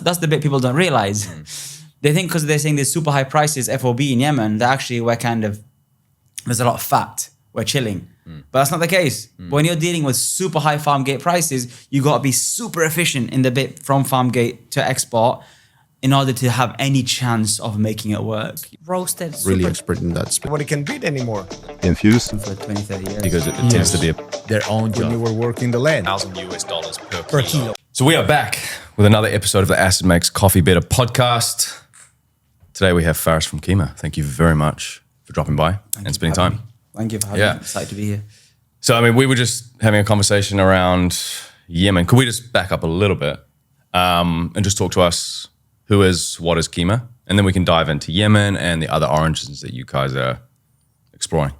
That's the bit people don't realize. They think because they're saying there's super high prices FOB in Yemen, that actually there's a lot of fat. We're chilling. But that's not the case. When you're dealing with super high farm gate prices, you got to be super efficient in the bit from farm gate to export in order to have any chance of making it work. Roasted. Really expert in that space. Nobody can beat anymore. Infused For 20, 30 years. because it tends to be Their own job. When you were working the land. $1,000 per kilo. So we are back with another episode of the Acid Makes Coffee Better podcast. Today we have Faris from Qima. Thank you very much for dropping by and spending time. Thank you for having me. Excited to be here. So, I mean, we were just having a conversation around Yemen. Could we just back up a little bit and just talk to us what is Qima? And then we can dive into Yemen and the other origins that you guys are exploring.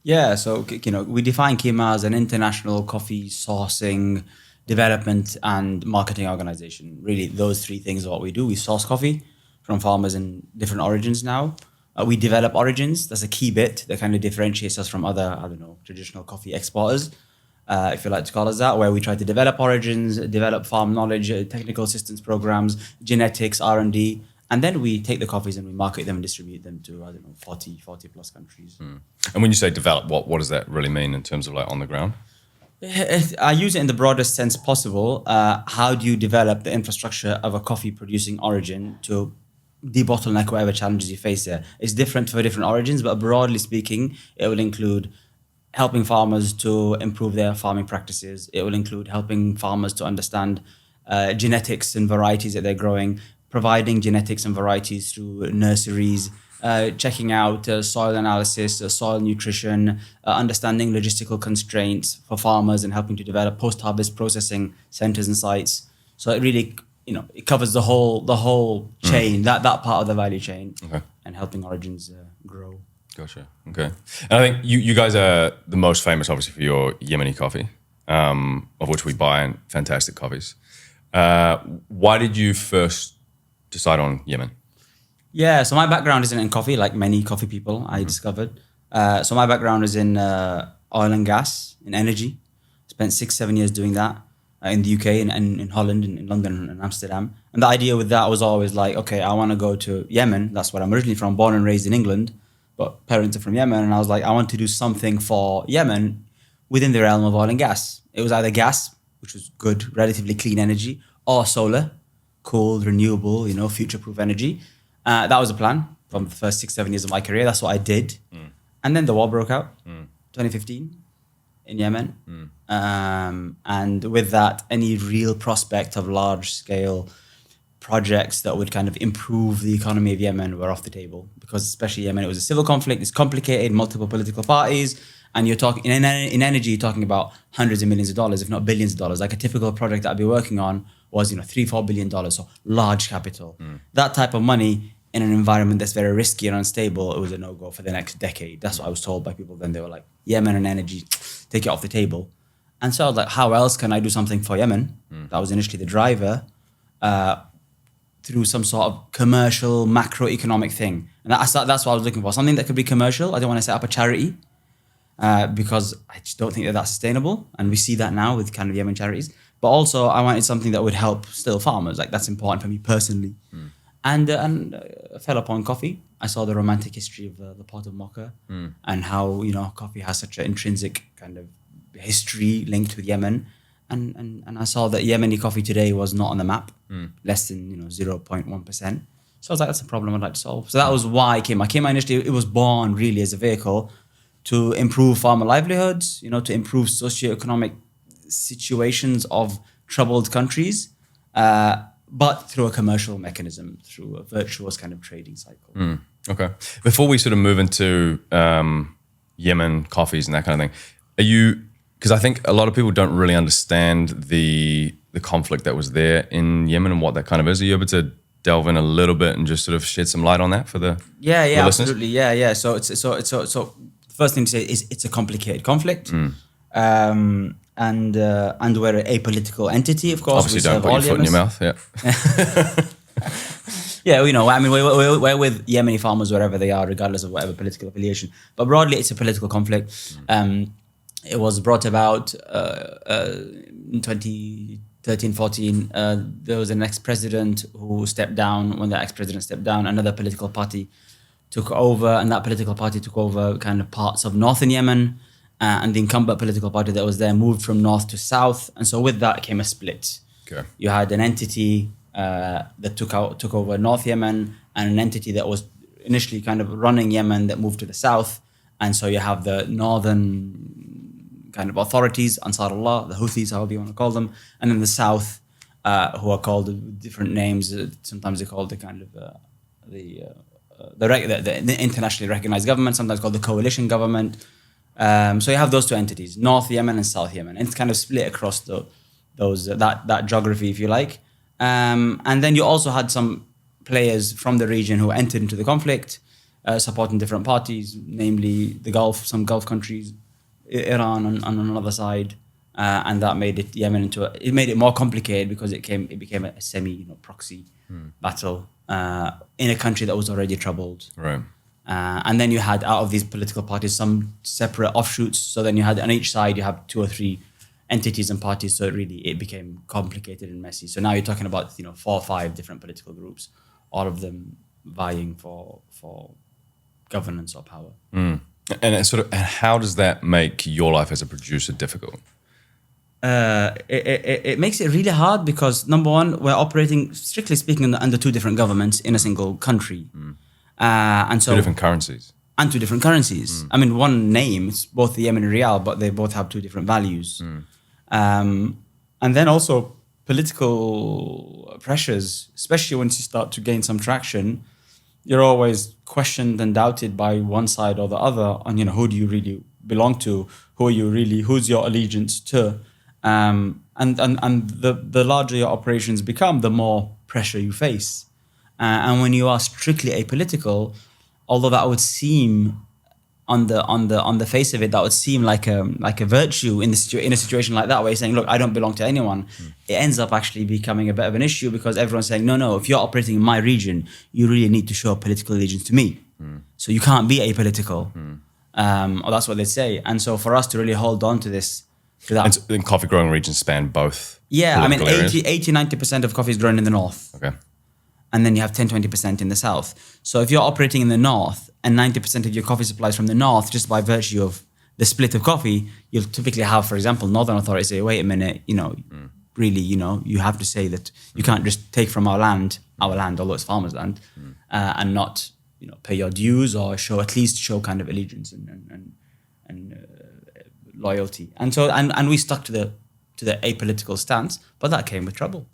Yeah, so we define Qima as an international coffee sourcing, development and marketing organization. Really, those three things are what we do. We source coffee from farmers in different origins now. We develop origins. That's a key bit that kind of differentiates us from other, traditional coffee exporters, if you like to call us that, where we try to develop origins, develop farm knowledge, technical assistance programs, genetics, R&D, and then we take the coffees and we market them and distribute them to, 40 plus countries. And when you say develop, what does that really mean in terms of like on the ground? I use it in the broadest sense possible. How do you develop the infrastructure of a coffee producing origin to debottleneck whatever challenges you face there? It's different for different origins, but broadly speaking, it will include helping farmers to improve their farming practices. It will include helping farmers to understand genetics and varieties that they're growing, providing genetics and varieties through nurseries, checking out soil analysis, soil nutrition, understanding logistical constraints for farmers and helping to develop post-harvest processing centers and sites. So it really, it covers the whole chain, that part of the value chain, and helping origins grow. Gotcha. Okay. And I think you guys are the most famous, obviously, for your Yemeni coffee, of which we buy fantastic coffees. Why did you first decide on Yemen? Yeah, so my background isn't in coffee, like many coffee people I discovered. So my background is in oil and gas, in energy. Spent 6-7 years doing that in the UK and in Holland and in London and Amsterdam. And the idea with that was always like, okay, I want to go to Yemen. That's where I'm originally from, born and raised in England, but parents are from Yemen. And I was like, I want to do something for Yemen within the realm of oil and gas. It was either gas, which was good, relatively clean energy, or solar, cool, renewable, future-proof energy. That was the plan from the first 6-7 years of my career. That's what I did. And then the war broke out, 2015 in Yemen. And with that, any real prospect of large-scale projects that would kind of improve the economy of Yemen were off the table, because especially Yemen, it was a civil conflict, it's complicated, multiple political parties, and you're talking, in energy, you're talking about hundreds of millions of dollars, if not billions of dollars. Like a typical project that I'd be working on was, $3-4 billion, so large capital. That type of money in an environment that's very risky and unstable, it was a no-go for the next decade. That's what I was told by people then. They were like, Yemen and energy, take it off the table. And so I was like, how else can I do something for Yemen? That was initially the driver, through some sort of commercial, macroeconomic thing. And that's what I was looking for, something that could be commercial. I didn't want to set up a charity because I just don't think that that's sustainable. And we see that now with kind of Yemen charities. But also I wanted something that would help still farmers. Like that's important for me personally. And I fell upon coffee. I saw the romantic history of the pot of mocha and how, coffee has such an intrinsic kind of history linked with Yemen. And I saw that Yemeni coffee today was not on the map, less than 0.1%. So I was like, that's a problem I'd like to solve. So that was why Qima initially, it was born really as a vehicle to improve farmer livelihoods, to improve socioeconomic situations of troubled countries, but through a commercial mechanism, through a virtuous kind of trading cycle. Okay. Before we sort of move into Yemen coffees and that kind of thing, because I think a lot of people don't really understand the conflict that was there in Yemen and what that kind of is. Are you able to delve in a little bit and just sort of shed some light on that for the listeners? Absolutely. Yeah. So the first thing to say is it's a complicated conflict. And we're a political entity, of course. Obviously, don't put your foot in your mouth. Yeah. We're with Yemeni farmers wherever they are, regardless of whatever political affiliation. But broadly, it's a political conflict. It was brought about in 2010, 13, 14, there was an ex-president who stepped down. When the ex-president stepped down, another political party took over, and that political party took over kind of parts of northern Yemen, and the incumbent political party that was there moved from north to south, and so with that came a split. Okay. You had an entity that took over North Yemen, and an entity that was initially kind of running Yemen that moved to the south, and so you have the northern kind of authorities, Ansar Allah, the Houthis, however you want to call them, and in the south, who are called with different names. Sometimes they're called the kind of the internationally recognized government, sometimes called the coalition government. So you have those two entities, North Yemen and South Yemen, and it's kind of split across that geography, if you like. And then you also had some players from the region who entered into the conflict, supporting different parties, namely the Gulf, some Gulf countries, Iran on another side, and that made Yemen it made it more complicated because it became a semi proxy battle in a country that was already troubled. Right. And then you had out of these political parties some separate offshoots. So then you had on each side you have 2 or 3 entities and parties. So it became complicated and messy. So now you're talking about 4 or 5 different political groups, all of them vying for governance or power. And how does that make your life as a producer difficult? It makes it really hard because, number one, we're operating, strictly speaking, under 2 different governments in a single country. And so 2 different currencies. And 2 different currencies. I mean, one name, it's both the Yemeni Rial, but they both have 2 different values. And then also political pressures, especially once you start to gain some traction, you're always questioned and doubted by one side or the other on, who do you really belong to? Who's your allegiance to? And the larger your operations become, the more pressure you face. And when you are strictly apolitical, although that would seem on the face of it, that would seem like a virtue in a situation like that, where you're saying, look, I don't belong to anyone. It ends up actually becoming a bit of an issue because everyone's saying, no, if you're operating in my region, you really need to show political allegiance to me. So you can't be apolitical. Or that's what they say. And so for us to really hold on to this, And coffee growing regions span both. Yeah, I mean, political areas? 80-90% of coffee is grown in the north. Okay. And then you have 10-20% in the south. So if you're operating in the north and 90% of your coffee supplies from the north, just by virtue of the split of coffee, you'll typically have, for example, northern authorities say, wait a minute, really, you have to say that you can't just take from our land, although it's farmers' land, and not, pay your dues or at least show kind of allegiance and loyalty. And so, and we stuck to the apolitical stance, but that came with trouble.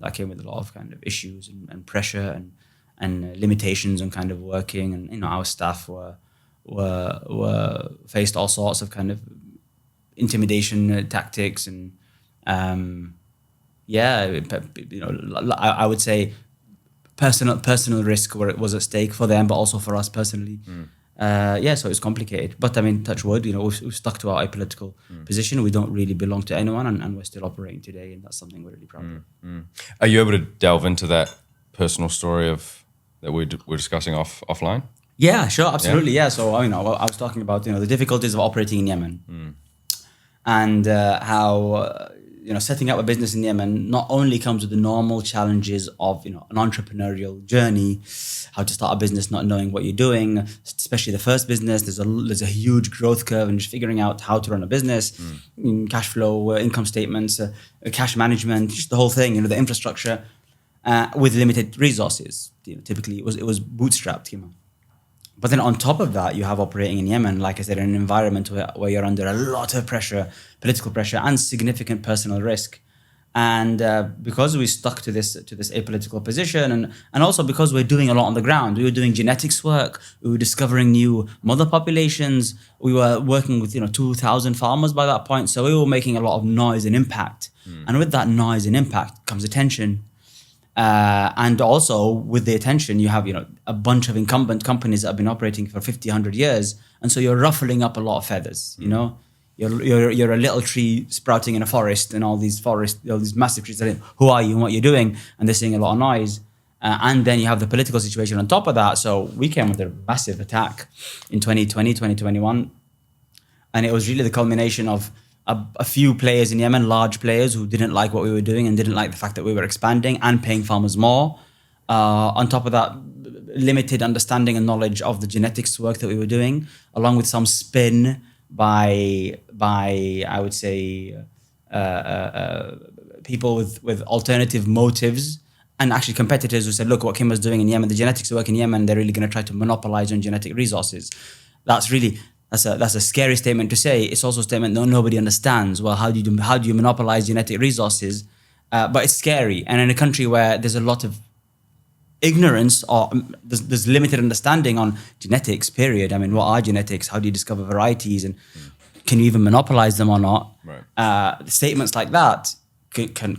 That came with a lot of kind of issues and pressure and limitations on kind of working. And our staff were faced all sorts of kind of intimidation tactics and I would say personal risk where it was at stake for them, but also for us personally. So it's complicated. But I mean, touch wood, we've stuck to our apolitical position. We don't really belong to anyone, and we're still operating today, and that's something we're really proud of. Are you able to delve into that personal story that we're discussing offline? Yeah, sure, absolutely. Yeah. So I was talking about the difficulties of operating in Yemen, and how setting up a business in Yemen not only comes with the normal challenges of an entrepreneurial journey, how to start a business not knowing what you're doing, especially the first business. There's a huge growth curve and just figuring out how to run a business, cash flow, income statements, cash management, just the whole thing. The infrastructure with limited resources. Typically it was bootstrapped. But then on top of that, you have operating in Yemen, like I said, in an environment where you're under a lot of pressure, political pressure, and significant personal risk. And because we stuck to this apolitical position, and also because we're doing a lot on the ground, we were doing genetics work, we were discovering new mother populations, we were working with 2,000 farmers by that point, so we were making a lot of noise and impact. And with that noise and impact comes attention. And also with the attention, you have a bunch of incumbent companies that have been operating for 50, 100 years, and so you're ruffling up a lot of feathers. You're a little tree sprouting in a forest, and all these massive trees saying, who are you and what you're doing? And they're seeing a lot of noise. And then you have the political situation on top of that. So we came with a massive attack in 2020, 2021. And it was really the culmination of a few players in Yemen, large players who didn't like what we were doing and didn't like the fact that we were expanding and paying farmers more. On top of that, limited understanding and knowledge of the genetics work that we were doing, along with some spin by I would say people with alternative motives, and actually competitors who said, look what Qima's doing in Yemen, the genetics work in Yemen, they're really going to try to monopolize on genetic resources. That's a scary statement to say. It's also a statement that nobody understands. Well, how do you monopolize genetic resources? But it's scary. And in a country where there's a lot of ignorance or there's limited understanding on genetics, period. I mean, what are genetics? How do you discover varieties? And can you even monopolize them or not? Right. Statements like that can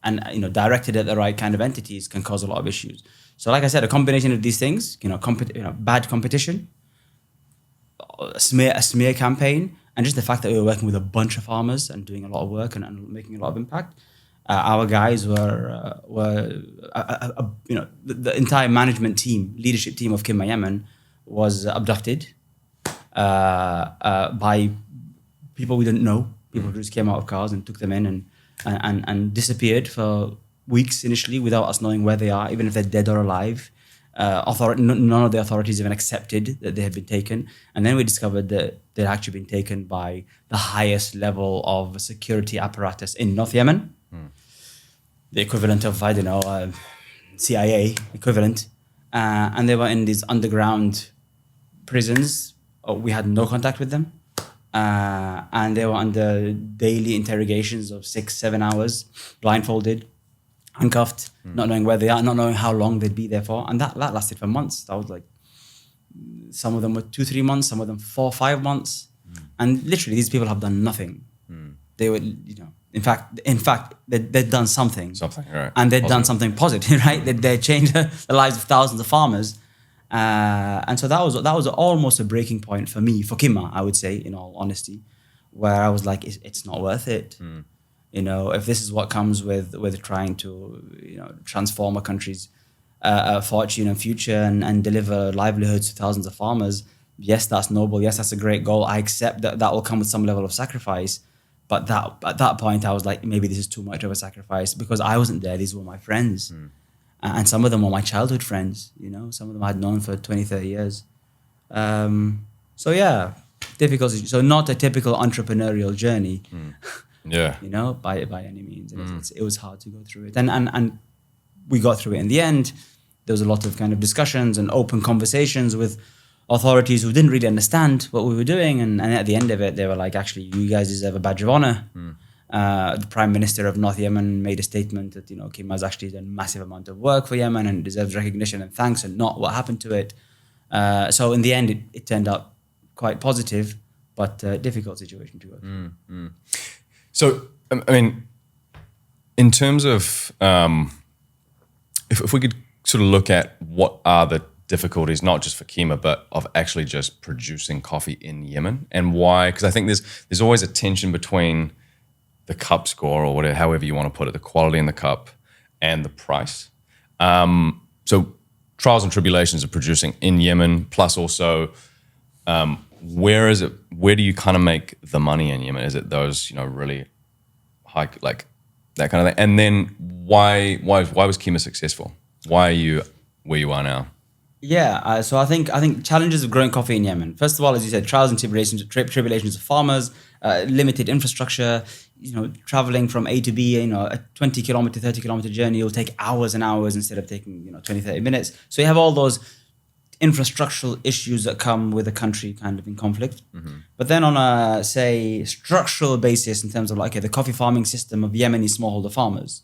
and directed at the right kind of entities can cause a lot of issues. So like I said, a combination of these things, bad competition, a smear campaign, and just the fact that we were working with a bunch of farmers and doing a lot of work and making a lot of impact. Our guys were the entire management team, leadership team of Qima Yemen was abducted by people we didn't know. People who just came out of cars and took them in and disappeared for weeks initially without us knowing where they are, even if they're dead or alive. None of the authorities even accepted that they had been taken. And then we discovered that they'd actually been taken by the highest level of security apparatus in North Yemen. The equivalent of, CIA equivalent. And they were in these underground prisons. We had no contact with them. And they were under daily interrogations of 6-7 hours, blindfolded, handcuffed, not knowing where they are, not knowing how long they'd be there for. And that lasted for months. That was like, some of them were 2-3 months, some of them 4-5 months. And literally these people have done nothing. They were, in fact, they'd done something. Something, right. And they'd done something positive, right? They changed the lives of thousands of farmers. And so that was almost a breaking point for me, for Qima, I would say, in all honesty, where I was like, it's not worth it. If this is what comes with trying to, transform a country's fortune and future and deliver livelihoods to thousands of farmers, yes, that's noble. Yes, that's a great goal. I accept that will come with some level of sacrifice. But at that point, I was like, maybe this is too much of a sacrifice because I wasn't there. These were my friends. And some of them were my childhood friends, some of them I'd known for 20, 30 years. So yeah, difficult. So not a typical entrepreneurial journey, Yeah. by any means. And it was hard to go through it. And we got through it in the end. There was a lot of kind of discussions and open conversations with authorities who didn't really understand what we were doing. And at the end of it, they were like, actually, you guys deserve a badge of honor. The Prime Minister of North Yemen made a statement that, Qima has actually done a massive amount of work for Yemen and deserves recognition and thanks and not what happened to it. So in the end, it turned out quite positive, but difficult situation to go through. So, I mean, in terms of, if we could sort of look at what are the difficulties, not just for Qima, but of actually just producing coffee in Yemen and why, because I think there's always a tension between the cup score or whatever, however you want to put it, the quality in the cup and the price. So trials and tribulations of producing in Yemen, plus also where do you kind of make the money in Yemen? Is it those, really high, like that kind of thing? And then why was Qima successful? Why are you where you are now? Yeah, so I think challenges of growing coffee in Yemen. First of all, as you said, trials and tribulations of farmers, limited infrastructure. Traveling from A to B, a 20 kilometer, 30 kilometer journey will take hours and hours instead of taking 20, 30 minutes. So you have all those infrastructural issues that come with a country kind of in conflict. But then on a, say, structural basis in terms of the coffee farming system of Yemeni smallholder farmers,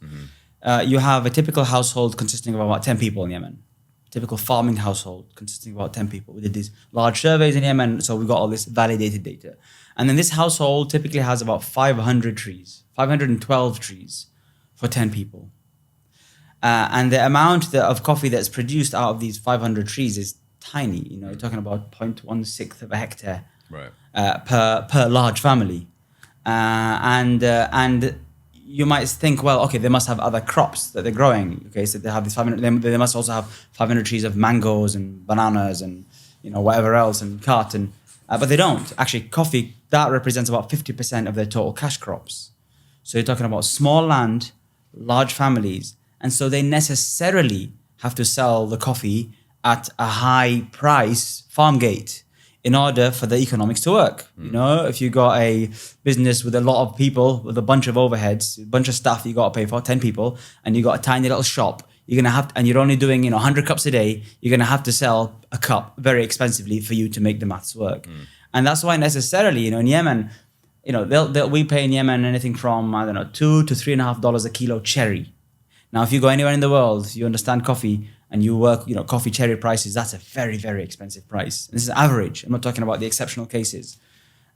you have a typical household consisting of about 10 people in Yemen. Typical farming household consisting of about 10 people. We did these large surveys in Yemen, so we got all this validated data. And then this household typically has about 500 trees, 512 trees for 10 people. And the amount of coffee that's produced out of these 500 trees is tiny. You're talking about 0.16 of a hectare per large family. And you might think, well, okay, they must have other crops that they're growing. Okay, so they have these 500. They must also have 500 trees of mangoes and bananas and whatever else and cotton. But they don't. Actually, coffee, that represents about 50% of their total cash crops. So you're talking about small land, large families. And so they necessarily have to sell the coffee at a high price farm gate in order for the economics to work. You know, if you got a business with a lot of people, with a bunch of overheads, a bunch of staff you got to pay for, 10 people, and you got a tiny little shop, you're going to have, and you're only doing, 100 cups a day, you're going to have to sell a cup very expensively for you to make the maths work. And that's why necessarily, in Yemen, we pay in Yemen anything from, I don't know, $2 to $3.50 a kilo cherry. Now, if you go anywhere in the world, you understand coffee, and you work, coffee cherry prices, that's a very, very expensive price. This is average. I'm not talking about the exceptional cases.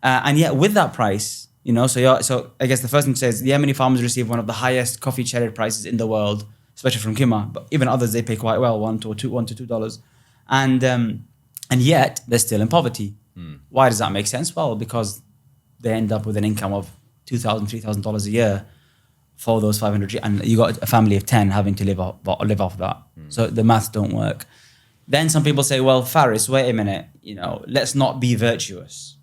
And yet with that price, so I guess the first thing to say is the Yemeni farmers receive one of the highest coffee cherry prices in the world, especially from Qima, but even others, they pay quite well, $1 to $2. And yet they're still in poverty. Why does that make sense? Well, because they end up with an income of $2,000, $3,000 a year for those 500, and you got a family of 10 having to live off that. So the maths don't work. Then some people say, well, Faris, wait a minute, let's not be virtuous.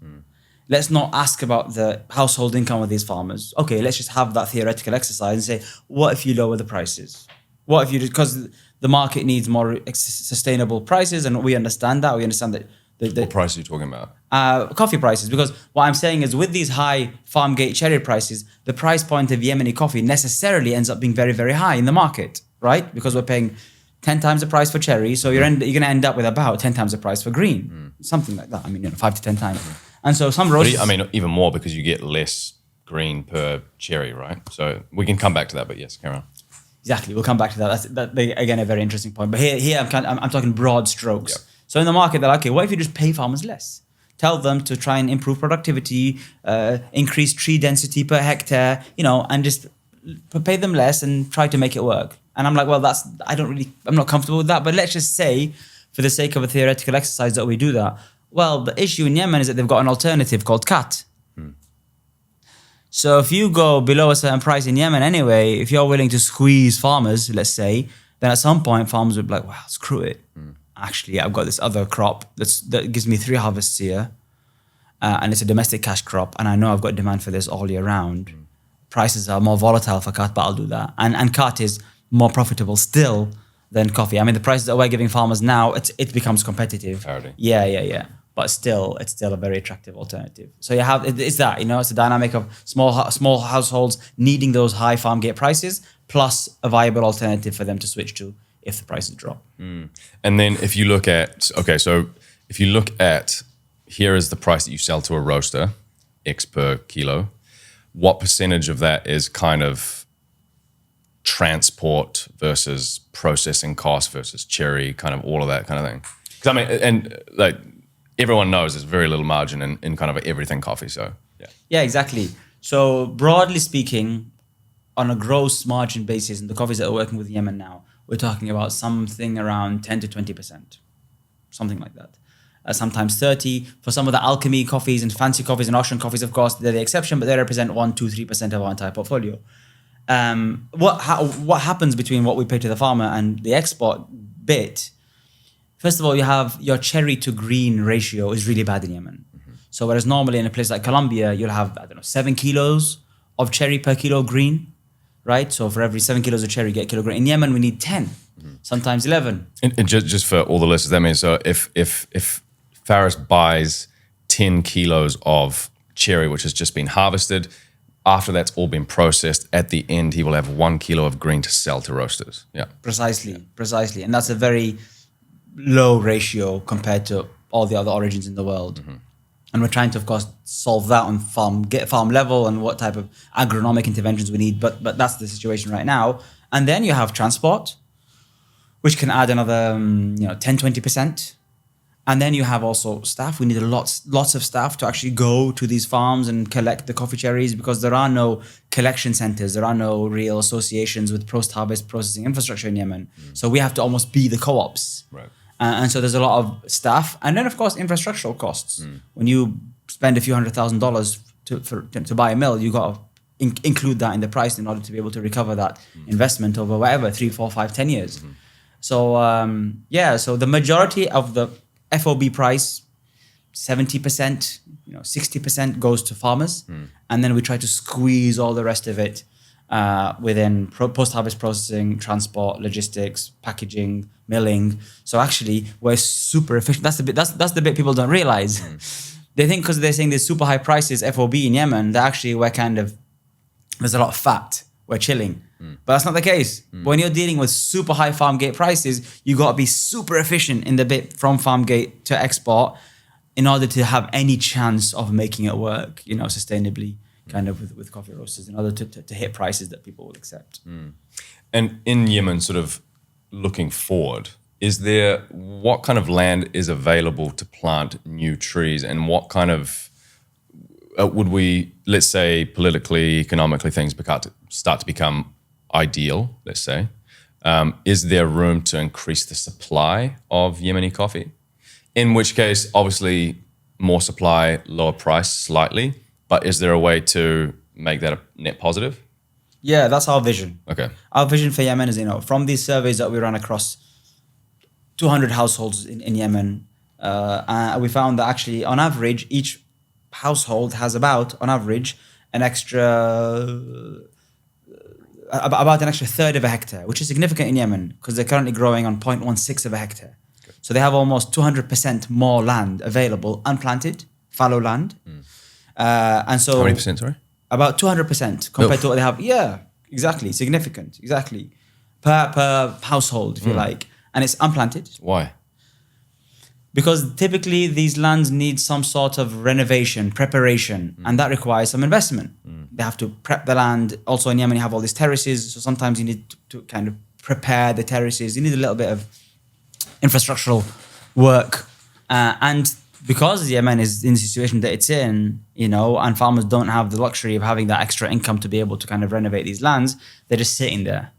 Let's not ask about the household income of these farmers. Okay, let's just have that theoretical exercise and say, what if you lower the prices? What if you, because the market needs more sustainable prices, and we understand that. We understand that. What price are you talking about? Coffee prices, because what I'm saying is with these high farm gate cherry prices, the price point of Yemeni coffee necessarily ends up being very, very high in the market, right? Because we're paying 10 times the price for cherry, so you're going to end up with about 10 times the price for green, something like that. I mean, 5 to 10 times. And so some roasters... I mean, even more because you get less green per cherry, right? So we can come back to that, but yes, carry on. Exactly, we'll come back to that. That's again, a very interesting point. But here I'm talking broad strokes. Yep. So in the market, they're like, okay, what if you just pay farmers less? Tell them to try and improve productivity, increase tree density per hectare, and just pay them less and try to make it work. And I'm like, well, I'm not comfortable with that. But let's just say, for the sake of a theoretical exercise, that we do that. Well, the issue in Yemen is that they've got an alternative called cat. So if you go below a certain price in Yemen anyway, if you're willing to squeeze farmers, let's say, then at some point farmers would be like, wow, screw it. Actually, I've got this other crop that gives me 3 harvests a year, and it's a domestic cash crop, and I know I've got demand for this all year round. Prices are more volatile for cat, but I'll do that. And cat is more profitable still than coffee. I mean, the prices that we're giving farmers now, it becomes competitive. Parity. Yeah. But still, it's still a very attractive alternative. So you have, it's that, it's a dynamic of small households needing those high farm gate prices, plus a viable alternative for them to switch to if the prices drop. And then if you look at, here is the price that you sell to a roaster, X per kilo, what percentage of that is kind of transport versus processing cost versus cherry, kind of all of that kind of thing? Because I mean, and like everyone knows there's very little margin in kind of everything coffee, so yeah. Yeah, exactly. So broadly speaking, on a gross margin basis, in the coffees that are working with Yemen now, we're talking about something around 10 to 20%, something like that. Sometimes 30. For some of the alchemy coffees and fancy coffees and auction coffees, of course, they're the exception, but they represent 1, 2, 3% of our entire portfolio. What happens between what we pay to the farmer and the export bit? First of all, you have your cherry to green ratio is really bad in Yemen. So whereas normally in a place like Colombia, you'll have, 7 kilos of cherry per kilo green, right? So for every 7 kilos of cherry, you get a kilo green. In Yemen, we need 10, sometimes 11. And just for all the listeners, that means so if Faris buys 10 kilos of cherry, which has just been harvested, after that's all been processed, at the end, he will have 1 kilo of green to sell to roasters. Yeah. Precisely. And that's a very low ratio compared to all the other origins in the world. And we're trying to, of course, solve that on farm level and what type of agronomic interventions we need. But that's the situation right now. And then you have transport, which can add another 10, 20%. And then you have also staff. We need lots of staff to actually go to these farms and collect the coffee cherries, because there are no collection centers. There are no real associations with post-harvest processing infrastructure in Yemen. So we have to almost be the co-ops. Right. And so there's a lot of staff. And then, of course, infrastructural costs. When you spend a few $100,000 to buy a mill, you got to include that in the price in order to be able to recover that investment over whatever, 3, 4, 5, 10 years. So, so the majority of the FOB price 70%, 60% goes to farmers. And then we try to squeeze all the rest of it within post-harvest processing, transport, logistics, packaging, milling. So actually, we're super efficient. That's the bit people don't realize. They think because they're saying there's super high prices FOB in Yemen, that actually there's a lot of fat. We're chilling. But that's not the case. When you're dealing with super high farm gate prices, you got to be super efficient in the bit from farm gate to export in order to have any chance of making it work, sustainably, kind of with coffee roasters, in order to hit prices that people will accept. And in Yemen, sort of looking forward, what kind of land is available to plant new trees, and what kind of would we, let's say, politically, economically, things start to become ideal, let's say. Is there room to increase the supply of Yemeni coffee? In which case, obviously, more supply, lower price slightly, but is there a way to make that a net positive? Yeah, that's our vision. Okay. Our vision for Yemen is, from these surveys that we ran across 200 households in Yemen, we found that actually, on average, each household has about an extra third of a hectare, which is significant in Yemen because they're currently growing on 0.16 of a hectare. Okay. So they have almost 200% more land available, unplanted, fallow land. And so how many percent, sorry? About 200% compared to what they have. Yeah, exactly. Significant. Exactly. Per household, if you like. And it's unplanted. Why? Because typically these lands need some sort of renovation, preparation, and that requires some investment. They have to prep the land. Also in Yemen, you have all these terraces. So sometimes you need to kind of prepare the terraces. You need a little bit of infrastructural work. And because Yemen is in the situation that it's in, and farmers don't have the luxury of having that extra income to be able to kind of renovate these lands, they're just sitting there.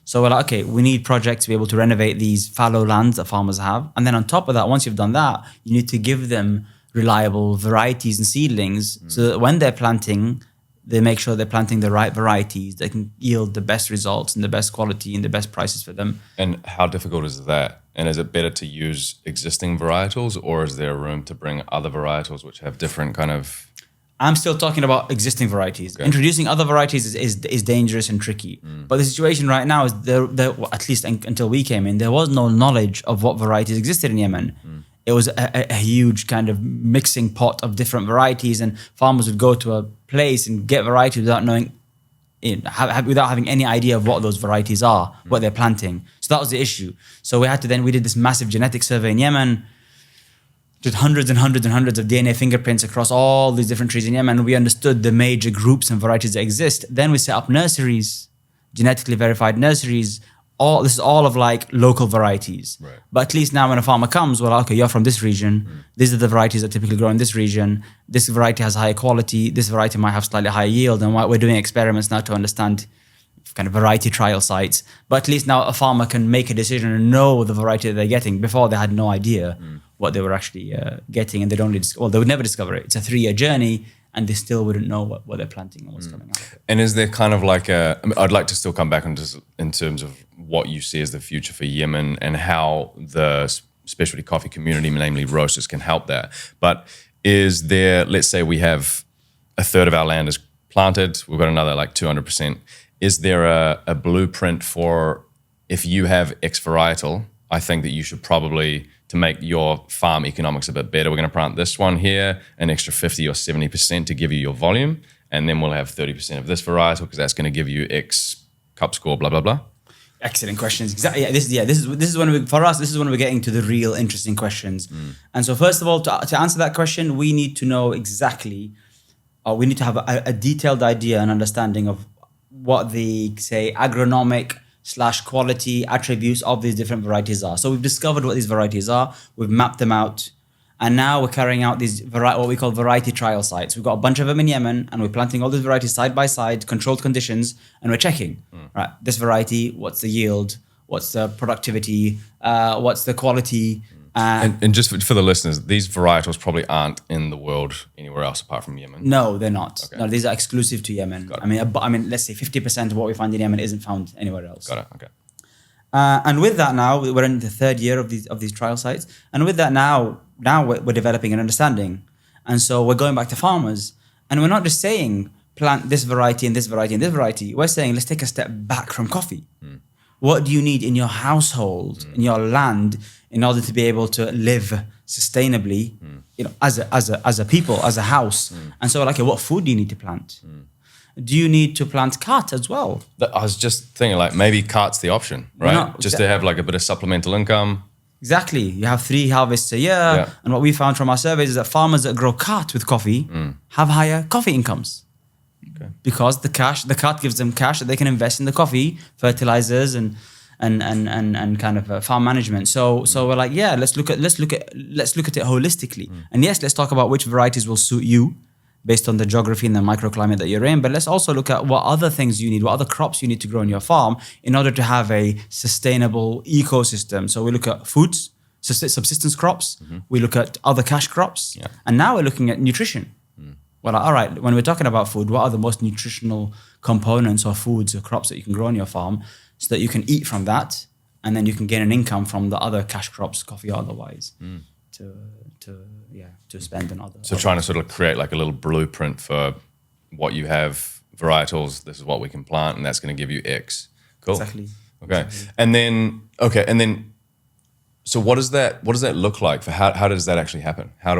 So we're like, okay, we need projects to be able to renovate these fallow lands that farmers have. And then on top of that, once you've done that, you need to give them reliable varieties and seedlings so that when they're planting, they make sure they're planting the right varieties that can yield the best results and the best quality and the best prices for them. And how difficult is that? And is it better to use existing varietals, or is there room to bring other varietals which have different kind of... I'm still talking about existing varieties. Okay. Introducing other varieties is dangerous and tricky. But the situation right now is at least until we came in, there was no knowledge of what varieties existed in Yemen. It was a huge kind of mixing pot of different varieties, and farmers would go to a place and get varieties without knowing, without having any idea of what those varieties are, what they're planting. So that was the issue. So we did this massive genetic survey in Yemen, did hundreds and hundreds and hundreds of DNA fingerprints across all these different trees in Yemen. We understood the major groups and varieties that exist. Then we set up nurseries, genetically verified nurseries. This is all of like local varieties. Right. But at least now when a farmer comes, well, okay, you're from this region. These are the varieties that typically grow in this region. This variety has higher quality. This variety might have slightly higher yield. And we're doing experiments now to understand kind of variety trial sites. But at least now a farmer can make a decision and know the variety that they're getting. Before, they had no idea what they were actually getting, and they would never discover it. It's a 3-year journey, and they still wouldn't know what they're planting and what's coming out. And is there kind of like I'd like to still come back in terms of what you see as the future for Yemen and how the specialty coffee community, namely roasters, can help that. But is there, let's say we have a third of our land is planted, we've got another like 200%. Is there a blueprint for, if you have X varietal, I think that you should probably, to make your farm economics a bit better, we're going to plant this one here, an extra 50 or 70% to give you your volume, and then we'll have 30% of this varietal because that's going to give you X cup score, blah, blah, blah? Excellent questions. Exactly. Yeah, this is when for us, this is when we're getting to the real interesting questions. And so first of all, to answer that question, we need to know exactly, we need to have a detailed idea and understanding of what the, say, agronomic / quality attributes of these different varieties are. So we've discovered what these varieties are, we've mapped them out, and now we're carrying out these what we call variety trial sites. We've got a bunch of them in Yemen, and we're planting all these varieties side by side, controlled conditions, and we're checking, right, this variety, what's the yield, what's the productivity, what's the quality. And just for the listeners, these varietals probably aren't in the world anywhere else apart from Yemen. No, they're not. Okay. No, these are exclusive to Yemen. I mean, let's say 50% of what we find in Yemen isn't found anywhere else. Got it. Okay. And with that now, we're in the third year of these trial sites. And with that now we're developing an understanding. And so we're going back to farmers. And we're not just saying plant this variety and this variety and this variety. We're saying let's take a step back from coffee. What do you need in your household, in your land, in order to be able to live sustainably, as a people, as a house? And so, like, what food do you need to plant? Do you need to plant cart as well? I was just thinking, like, maybe cart's the option, right? Just to have like a bit of supplemental income. Exactly. You have 3 harvests a year. And what we found from our surveys is that farmers that grow cart with coffee have higher coffee incomes. Okay. Because the cart gives them cash that they can invest in the coffee, fertilizers and kind of farm management. So we're like, yeah, let's look at it holistically. And yes, let's talk about which varieties will suit you based on the geography and the microclimate that you're in. But let's also look at what other things you need, what other crops you need to grow in your farm in order to have a sustainable ecosystem. So we look at foods, subsistence crops. We look at other cash crops. And now we're looking at nutrition. Well, all right, when we're talking about food, what are the most nutritional components or foods or crops that you can grow on your farm so that you can eat from that and then you can gain an income from the other cash crops, coffee or otherwise, to spend on other. So trying to sort of create like a little blueprint for what you have, varietals, this is what we can plant and that's going to give you X. Cool. Exactly. Okay. Exactly. And then, so what does that look like for how does that actually happen? How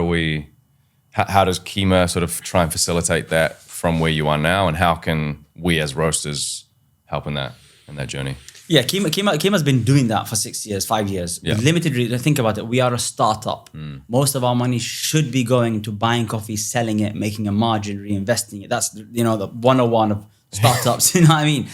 does Qima sort of try and facilitate that from where you are now, and how can we as roasters help in that journey? Yeah, Qima's been doing that for 6 years, 5 years. With limited, think about it, we are a startup. Most of our money should be going into buying coffee, selling it, making a margin, reinvesting it. That's, the 101 of startups, you know what I mean?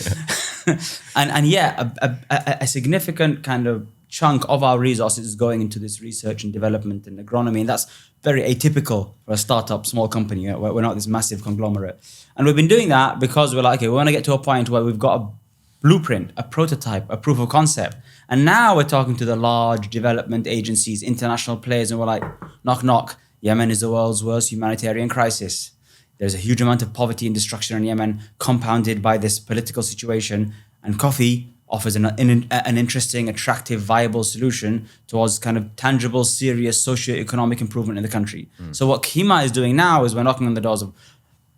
A significant kind of chunk of our resources is going into this research and development and agronomy, and that's very atypical for a startup, small company. We're not this massive conglomerate. And we've been doing that because we're like, okay, we want to get to a point where we've got a blueprint, a prototype, a proof of concept. And now we're talking to the large development agencies, international players, and we're like, knock, knock. Yemen is the world's worst humanitarian crisis. There's a huge amount of poverty and destruction in Yemen, compounded by this political situation. And coffee offers an interesting, attractive, viable solution towards kind of tangible, serious socio-economic improvement in the country. So what Qima is doing now is we're knocking on the doors of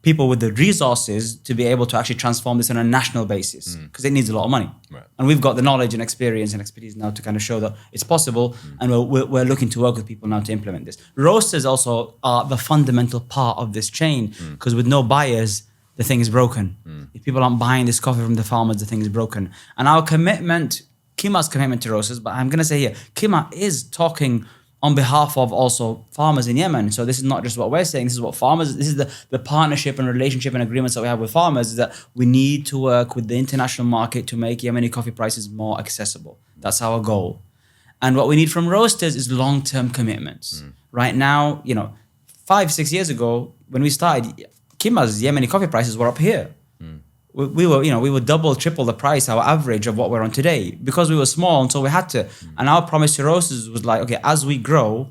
people with the resources to be able to actually transform this on a national basis, because it needs a lot of money. Right. And we've got the knowledge and experience and expertise now to kind of show that it's possible, and we're looking to work with people now to implement this. Roasters also are the fundamental part of this chain, because with no buyers, the thing is broken. If people aren't buying this coffee from the farmers, the thing is broken. And our commitment, Qima's commitment to roasters, but I'm going to say here, Qima is talking on behalf of also farmers in Yemen. So this is not just what we're saying, this is what farmers, this is the partnership and relationship and agreements that we have with farmers, is that we need to work with the international market to make Yemeni coffee prices more accessible. That's our goal. And what we need from roasters is long-term commitments. Right now, 5-6 years ago, when we started, Qima's Yemeni coffee prices were up here. We were double, triple the price, our average of what we're on today, because we were small, and so we had to. And our promise to roasters was like, okay, as we grow,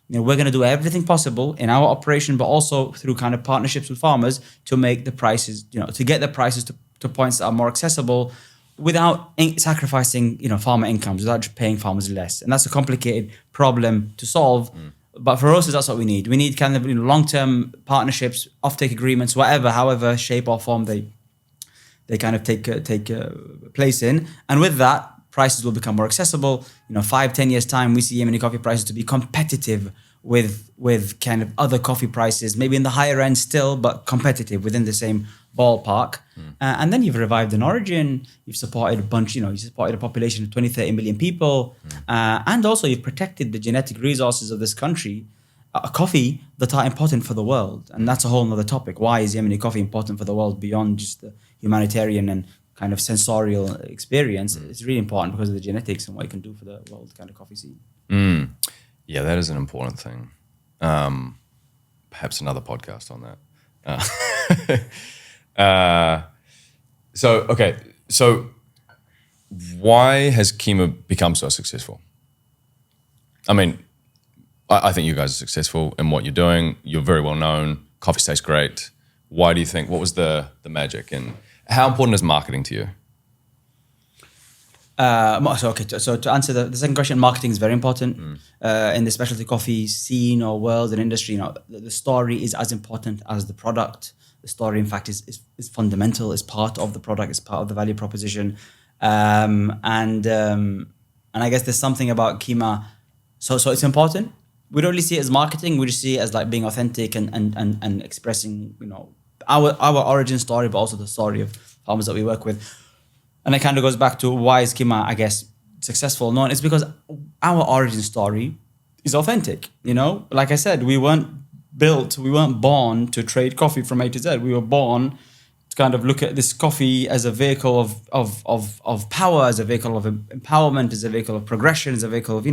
we're going to do everything possible in our operation, but also through kind of partnerships with farmers to make the prices, to get the prices to points that are more accessible without sacrificing, farmer incomes, without just paying farmers less. And that's a complicated problem to solve. But for roasters, that's what we need. We need kind of long-term partnerships, offtake agreements, however shape or form they kind of take place in. And with that, prices will become more accessible. 5-10 years time, we see Yemeni coffee prices to be competitive with kind of other coffee prices, maybe in the higher end still, but competitive within the same ballpark. And then you've revived an origin, you've supported a bunch, you supported a population of 20-30 million people. And also you've protected the genetic resources of this country, coffee that are important for the world. And that's a whole nother topic. Why is Yemeni coffee important for the world beyond just the humanitarian and kind of sensorial experience? It's really important because of the genetics and what it can do for the world kind of coffee scene. Yeah, that is an important thing. Perhaps another podcast on that. So why has Qima become so successful? I mean, I think you guys are successful in what you're doing. You're very well known. Coffee tastes great. Why do you think, what was the magic, and how important is marketing to you? So to answer the second question, marketing is very important in the specialty coffee scene or world and industry. The story is as important as the product. The story, in fact, is fundamental. Is part of the product. Is part of the value proposition. And I guess there's something about Qima. So it's important. We don't really see it as marketing. We just see it as like being authentic and expressing, our origin story, but also the story of farmers that we work with. And it kind of goes back to why is Qima, I guess, successful or not? It's because our origin story is authentic. Like I said, we weren't born to trade coffee from A to Z. We were born to kind of look at this coffee as a vehicle of power, as a vehicle of empowerment, as a vehicle of progression, as a vehicle of,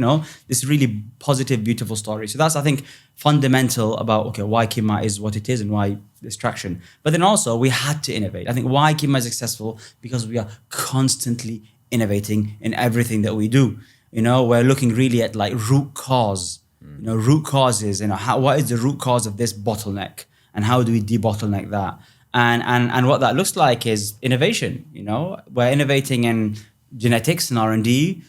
this really positive, beautiful story. So that's, I think, fundamental about, why Qima is what it is and why this traction. But then also we had to innovate. I think why Qima is successful because we are constantly innovating in everything that we do. We're looking really at like root cause, root causes, what is the root cause of this bottleneck and how do we debottleneck that? And what that looks like is innovation. We're innovating in genetics and R&D.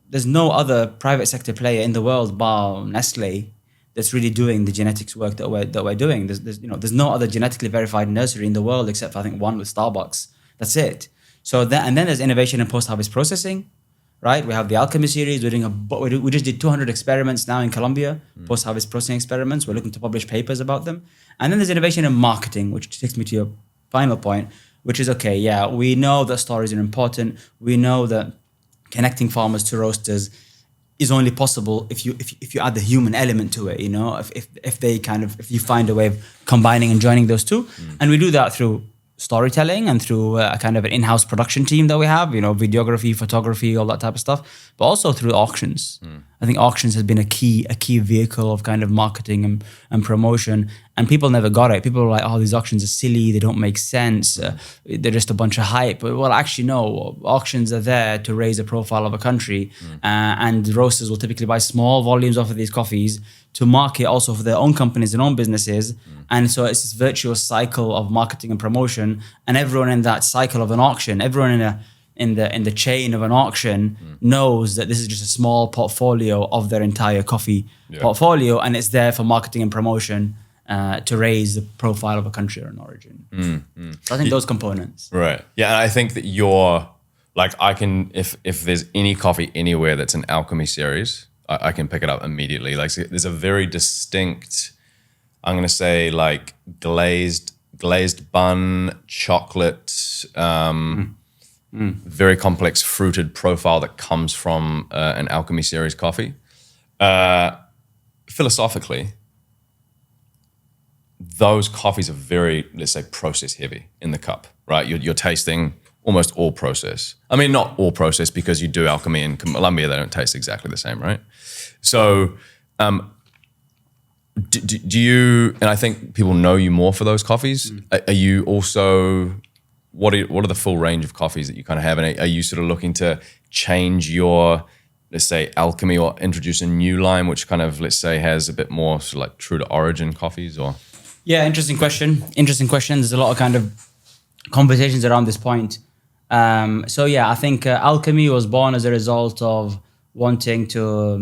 There's no other private sector player in the world bar Nestle that's really doing the genetics work that we're doing. There's no other genetically verified nursery in the world except for I think one with Starbucks. That's it. And then there's innovation in post-harvest processing, right? We have the Alchemy series. We just did 200 experiments now in Colombia, post-harvest processing experiments. We're looking to publish papers about them. And then there's innovation in marketing, which takes me to your final point, which is, we know that stories are important. We know that connecting farmers to roasters is only possible if you add the human element to it, if you find a way of combining and joining those two. And we do that through storytelling and through a kind of an in-house production team that we have, videography, photography, all that type of stuff, but also through auctions. I think auctions has been a key vehicle of kind of marketing and promotion. And people never got it. People were like, these auctions are silly. They don't make sense. They're just a bunch of hype. Well, actually, no. Auctions are there to raise the profile of a country. And roasters will typically buy small volumes off of these coffees to market also for their own companies and own businesses. And so it's this virtuous cycle of marketing and promotion. And everyone in that cycle of an auction, everyone in the chain of an auction knows that this is just a small portfolio of their entire coffee portfolio. And it's there for marketing and promotion. To raise the profile of a country or an origin. So I think those components. Right. Yeah, and I think that you're, like, I can, if there's any coffee anywhere that's an Alchemy series, I can pick it up immediately. Like, there's a very distinct, I'm going to say, like, glazed bun, chocolate, very complex fruited profile that comes from an Alchemy series coffee. Philosophically, those coffees are very, let's say, process heavy in the cup, right? You're tasting almost all process. I mean, not all process because you do Alchemy in Colombia, they don't taste exactly the same, right? So do you, and I think people know you more for those coffees. Are you also, what are the full range of coffees that you kind of have? And are you sort of looking to change your, let's say, Alchemy or introduce a new line, which kind of, let's say, has a bit more sort of like true to origin coffees or? Yeah, interesting question. There's a lot of kind of conversations around this point. I think Alchemy was born as a result of wanting to,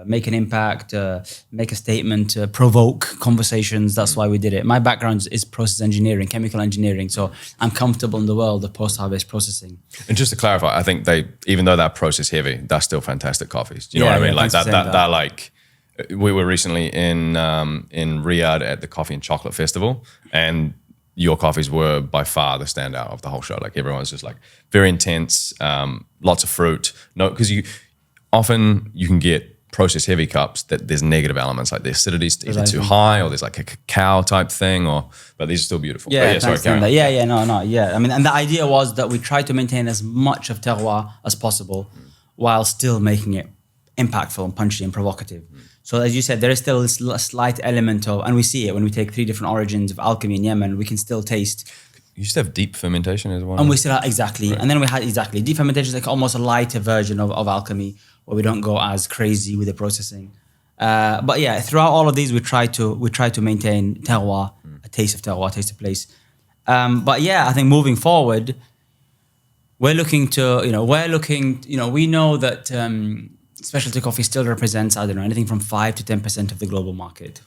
make an impact, make a statement, provoke conversations. That's why we did it. My background is process engineering, chemical engineering. So I'm comfortable in the world of post-harvest processing. And just to clarify, I think even though they're process heavy, they're still fantastic coffees. Do you know what I mean? Like they're like, we were recently in Riyadh at the Coffee and Chocolate Festival, and your coffees were by far the standout of the whole show. Like everyone's just like very intense, lots of fruit. No, because you can get process heavy cups that there's negative elements, like the acidity's either too high or there's like a cacao type thing, but these are still beautiful. No. I mean, and the idea was that we try to maintain as much of terroir as possible while still making it impactful and punchy and provocative. So as you said, there is still a slight element of, and we see it when we take 3 different origins of Alchemy in Yemen, we can still taste. You used to have deep fermentation as well. And we still have, exactly. Right. And then we had, deep fermentation is like almost a lighter version of Alchemy, where we don't go as crazy with the processing. But yeah, throughout all of these, we try to maintain terroir, a taste of terroir, a taste of place. But yeah, I think moving forward, we're looking to, we know that specialty coffee still represents, I don't know, anything from 5 to 10% of the global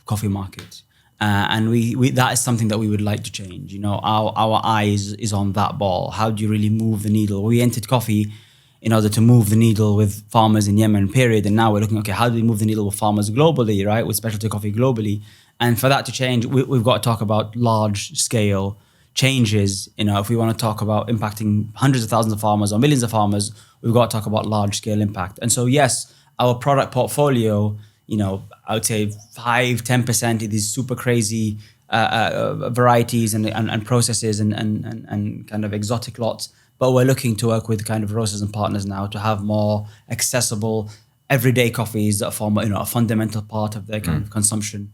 coffee market. And we that is something that we would like to change. Our eyes is on that ball. How do you really move the needle? We entered coffee in order to move the needle with farmers in Yemen, period. And now we're looking, okay, how do we move the needle with farmers globally, right? With specialty coffee globally. And for that to change, we've got to talk about large scale changes. If we want to talk about impacting hundreds of thousands of farmers or millions of farmers, we've got to talk about large scale impact. And so, yes, our product portfolio, I would say 5-10% of these super crazy varieties and processes and kind of exotic lots. But we're looking to work with kind of roasters and partners now to have more accessible everyday coffees that form a fundamental part of their kind of consumption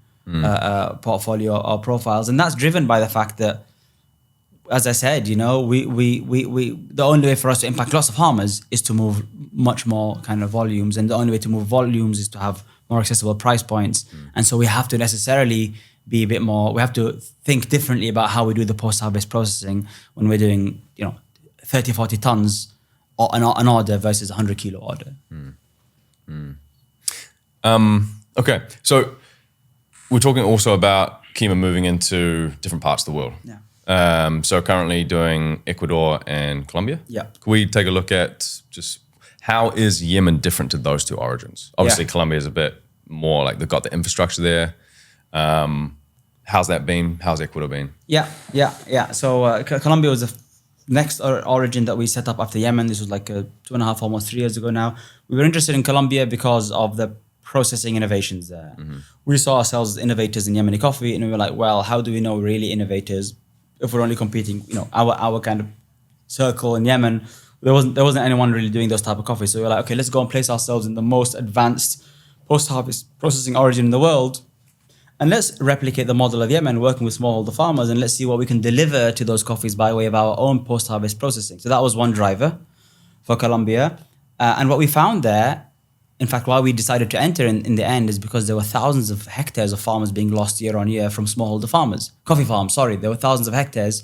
portfolio or profiles. And that's driven by the fact that, as I said, we the only way for us to impact lots of farmers is to move much more kind of volumes, and the only way to move volumes is to have more accessible price points. And so we have to necessarily be a bit more. We have to think differently about how we do the post-harvest processing when we're doing 30-40 tons an order versus a 100 kilo order. Okay, so we're talking also about Qima moving into different parts of the world. Yeah. So currently doing Ecuador and Colombia. Yeah. Can we take a look at just how is Yemen different to those two origins? Obviously, Colombia is a bit more like they've got the infrastructure there. How's that been? How's Ecuador been? Yeah. So Colombia was the next origin that we set up after Yemen. This was like 2.5, almost 3 years ago now. We were interested in Colombia because of the processing innovations there. We saw ourselves as innovators in Yemeni coffee, and we were like, well, how do we know we're really innovators if we're only competing, our kind of circle in Yemen? There wasn't anyone really doing those type of coffee. So we were like, okay, let's go and place ourselves in the most advanced post-harvest processing origin in the world. And let's replicate the model of Yemen, working with smallholder farmers, and let's see what we can deliver to those coffees by way of our own post-harvest processing. So that was one driver for Colombia. And what we found there, in fact, why we decided to enter in the end, is because there were thousands of hectares of farmers being lost year on year from smallholder farmers. Coffee farms, sorry. There were thousands of hectares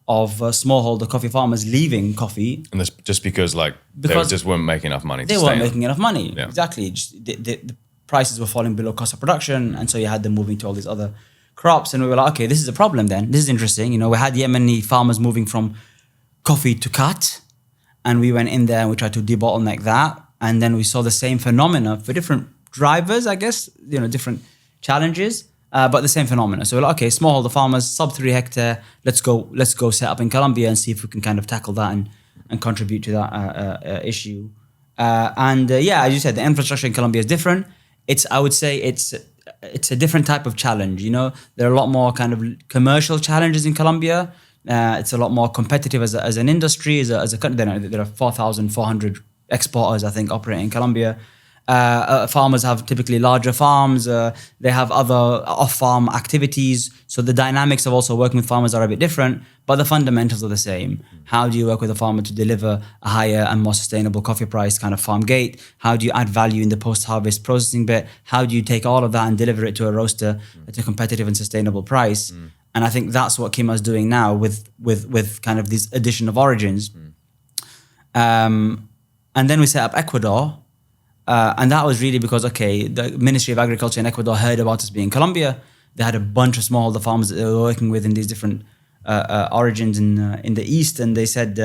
of smallholder coffee farmers leaving coffee. And that's just because they just weren't making enough money. They weren't making enough money. Yeah. Exactly. The prices were falling below cost of production. And so you had them moving to all these other crops. And we were like, okay, this is a problem then. This is interesting. We had Yemeni farmers moving from coffee to cut. And we went in there and we tried to debottleneck that. And then we saw the same phenomena for different drivers, I guess, different challenges, but the same phenomena. So we're like, okay, smallholder farmers, sub 3 hectare, let's go set up in Colombia and see if we can kind of tackle that and contribute to that issue. As you said, the infrastructure in Colombia is different. I would say it's a different type of challenge. There are a lot more kind of commercial challenges in Colombia. It's a lot more competitive as an industry, as a country. There are 4,400 exporters, I think, operating in Colombia. Farmers have typically larger farms. They have other off-farm activities. So the dynamics of also working with farmers are a bit different, but the fundamentals are the same. How do you work with a farmer to deliver a higher and more sustainable coffee price kind of farm gate? How do you add value in the post-harvest processing bit? How do you take all of that and deliver it to a roaster at a competitive and sustainable price? And I think that's what Qima is doing now with kind of this addition of origins. And then we set up Ecuador. And that was really because, the Ministry of Agriculture in Ecuador heard about us being in Colombia. They had a bunch of smallholder farmers that they were working with in these different origins in the East. And they said,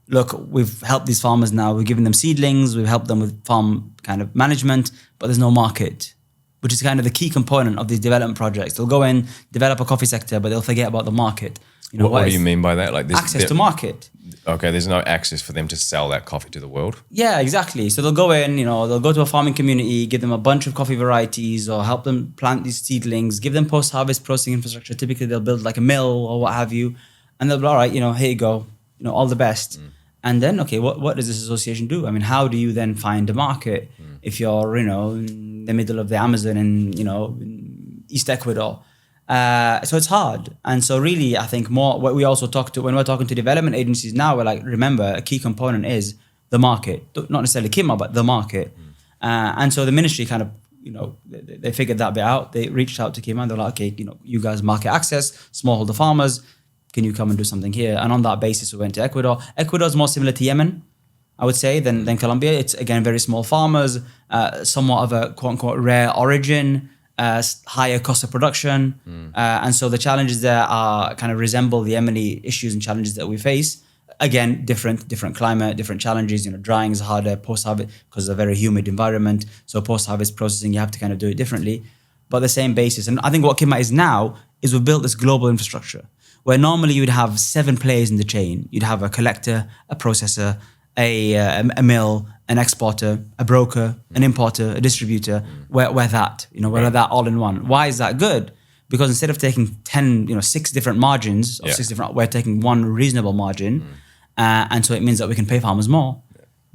look, we've helped these farmers now. We've given them seedlings. We've helped them with farm kind of management, but there's no market, which is kind of the key component of these development projects. They'll go in, develop a coffee sector, but they'll forget about the market. What do you mean by that? Like access to market. Okay, there's no access for them to sell that coffee to the world? Yeah, exactly. So they'll go in, they'll go to a farming community, give them a bunch of coffee varieties or help them plant these seedlings, give them post-harvest processing infrastructure. Typically, they'll build like a mill or what have you. And they'll be, all right, here you go, all the best. And then, okay, what does this association do? I mean, how do you then find a market if you're, in the middle of the Amazon and, in East Ecuador? So it's hard. And so really, I think more what we also when we're talking to development agencies now, we're like, remember, a key component is the market, not necessarily Qima, but the market. And so the ministry kind of, they figured that bit out. They reached out to Qima and they're like, okay, you guys market access, smallholder farmers, Can you come and do something here? And on that basis, we went to Ecuador. Ecuador is more similar to Yemen, I would say, than Colombia. It's, again, very small farmers, somewhat of a quote-unquote rare origin, higher cost of production. And so the challenges there are kind of resemble the Yemeni issues and challenges that we face. Again, different climate, different challenges. Drying is harder post-harvest because it's a very humid environment. So post-harvest processing, you have to kind of do it differently. But the same basis. And I think what Qima is now is we've built this global infrastructure where normally you'd have 7 players in the chain. You'd have a collector, a processor, a mill, an exporter, a broker, an importer, a distributor. We're that all in one. Why is that good? Because instead of taking 6 different margins, or 6 different, we're taking one reasonable margin. And so it means that we can pay farmers more,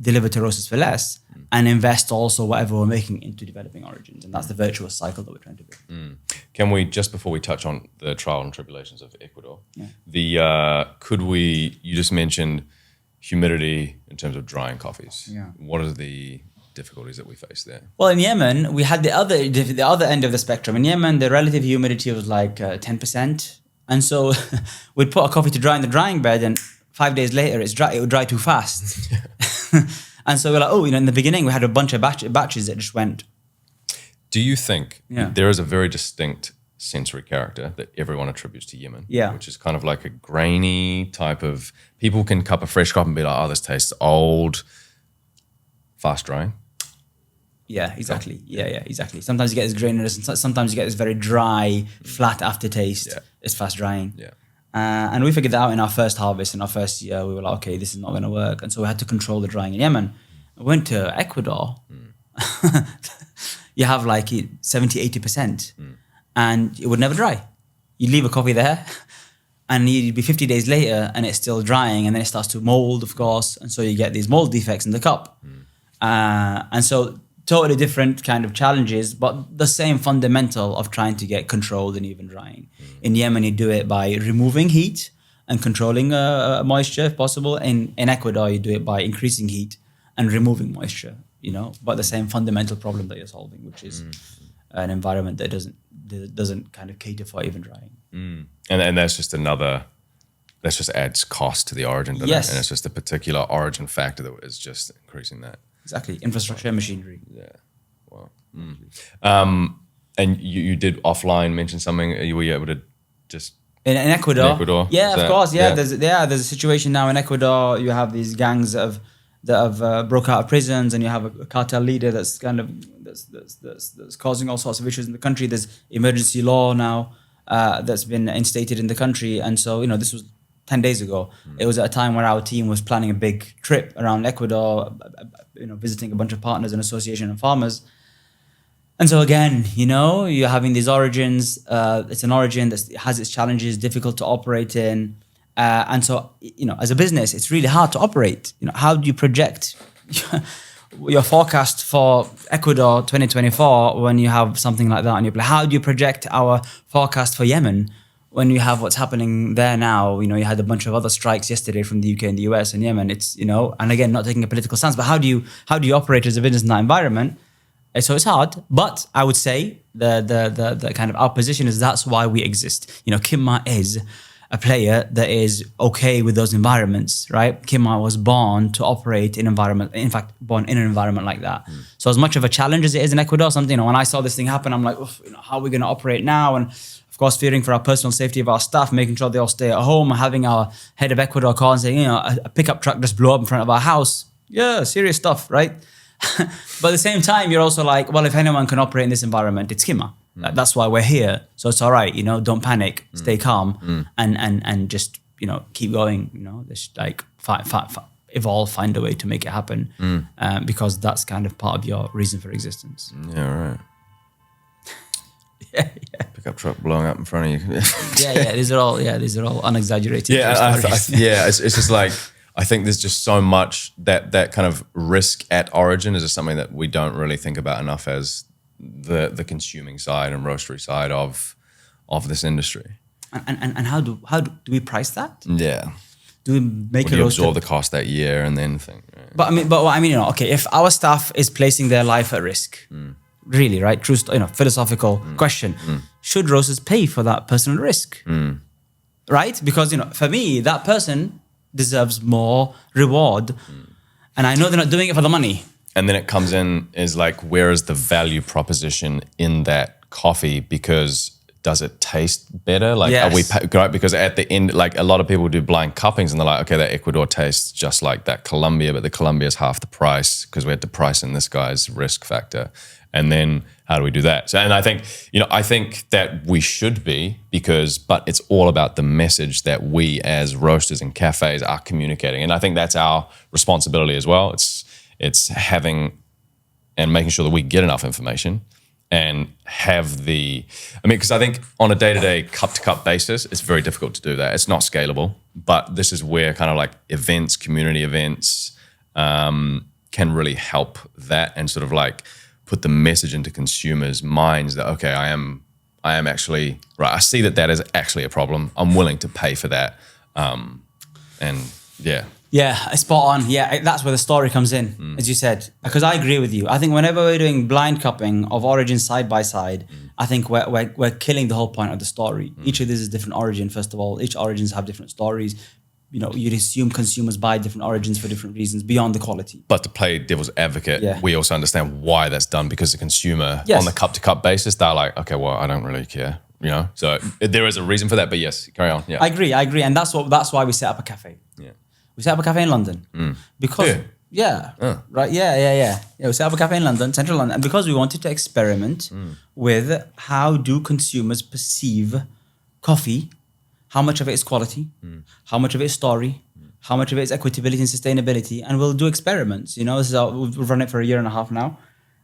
deliver to roasters for less, and invest also whatever we're making into developing origins. And that's the virtuous cycle that we're trying to build. Can we, just before we touch on the trial and tribulations of Ecuador, you just mentioned humidity in terms of drying coffees. Yeah. What are the difficulties that we face there? Well, in Yemen, we had the other end of the spectrum. In Yemen, the relative humidity was like 10%. And so we'd put a coffee to dry in the drying bed and 5 days later, it would dry too fast. And so we're like, in the beginning, we had a bunch of batches that just went. Do you think there is a very distinct sensory character that everyone attributes to Yemen? Yeah. Which is kind of like a grainy type of, people can cup a fresh crop and be like, oh, this tastes old, fast drying. Yeah, exactly. Yeah, exactly. Sometimes you get this graininess, and sometimes you get this very dry, flat aftertaste. Yeah. It's fast drying. Yeah. And we figured that out in our first harvest. In our first year, we were like, okay, this is not going to work. And so we had to control the drying in Yemen. We went to Ecuador. You have like 70, 80%. And it would never dry. You'd leave a coffee there and you'd be 50 days later and it's still drying. And then it starts to mold, of course. And so you get these mold defects in the cup. And so totally different kind of challenges, but the same fundamental of trying to get controlled and even drying. In Yemen, you do it by removing heat and controlling moisture if possible. In Ecuador, you do it by increasing heat and removing moisture, but the same fundamental problem that you're solving, which is an environment that doesn't kind of cater for even drying. And that's just that just adds cost to the origin, doesn't it? And it's just a particular origin factor that is just increasing that. Exactly, infrastructure and machinery. Yeah, wow. And you did offline mention something. Were you able to just in Ecuador? In Ecuador, yeah, of course. Yeah, there's a situation now in Ecuador. You have these gangs that have broke out of prisons, and you have a cartel leader that's kind of that's causing all sorts of issues in the country. There's emergency law now that's been instated in the country, and so this was 10 days ago. It was at a time where our team was planning a big trip around Ecuador, visiting a bunch of partners and association and farmers. And so again, you're having these origins. It's an origin that has its challenges, difficult to operate in. And so, as a business, it's really hard to operate. How do you project your forecast for Ecuador 2024 when you have something like that on your plate? How do you project our forecast for Yemen when you have what's happening there now? You had a bunch of other strikes yesterday from the UK and the US and Yemen. It's, and again, not taking a political stance, but how do you operate as a business in that environment? So it's hard, but I would say the kind of our position is that's why we exist. Qima is a player that is okay with those environments, right? Qima was born to operate in born in an environment like that. So as much of a challenge as it is in Ecuador, when I saw this thing happen, I'm like, how are we going to operate now? And of course, fearing for our personal safety of our staff, making sure they all stay at home, having our head of Ecuador call and say, a pickup truck just blew up in front of our house. Yeah, serious stuff, right? But at the same time, you're also like, well, if anyone can operate in this environment, it's Qima. That's why we're here. So it's all right, don't panic, stay calm, and just, keep going, just like evolve, find a way to make it happen, because that's kind of part of your reason for existence. Yeah, right. Yeah. Pickup truck blowing up in front of you. These are all unexaggerated. It's just like, I think there's just so much that kind of risk at origin is just something that we don't really think about enough as the consuming side and roastery side of this industry. And how do we price that? Yeah. Do we make you absorb the cost that year and then think? Right. But okay, if our staff is placing their life at risk, really, right? True, philosophical question: should roasters pay for that personal risk? right? Because, for me, that person deserves more reward. And I know they're not doing it for the money. And then it comes in is like, where is the value proposition in that coffee? Because does it taste better? Like, Yes. are we, right? Because at the end, like a lot of people do blind cuppings and they're like, okay, that Ecuador tastes just like that Colombia, but the Colombia is half the price because we had to price in this guy's risk factor. And then how do we do that? So, and I think, I think that we should be but it's all about the message that we as roasters and cafes are communicating. And I think that's our responsibility as well. It's having and making sure that we get enough information and have because I think on a day-to-day cup-to-cup basis, it's very difficult to do that. It's not scalable, but this is where kind of like events, community events can really help that and sort of like put the message into consumers' minds that, okay, I am actually, right, I see that is actually a problem. I'm willing to pay for that. And yeah. Yeah, spot on. Yeah, that's where the story comes in, as you said. Because I agree with you. I think whenever we're doing blind cupping of origins side by side, I think we're killing the whole point of the story. Each of these is different origin, first of all. Each origins have different stories. You'd assume consumers buy different origins for different reasons beyond the quality. But to play devil's advocate, we also understand why that's done because the consumer, Yes. on the cup-to-cup basis, they're like, okay, well, I don't really care, So there is a reason for that, but yes, carry on. Yeah, I agree. And that's why we set up a cafe. Yeah. We set up a cafe in London. Because, right, yeah. We set up a cafe in London, central London, and because we wanted to experiment with how do consumers perceive coffee. How much of it is quality? How much of it is story? How much of it is equitability and sustainability? And we'll do experiments. We've run it for a year and a half now,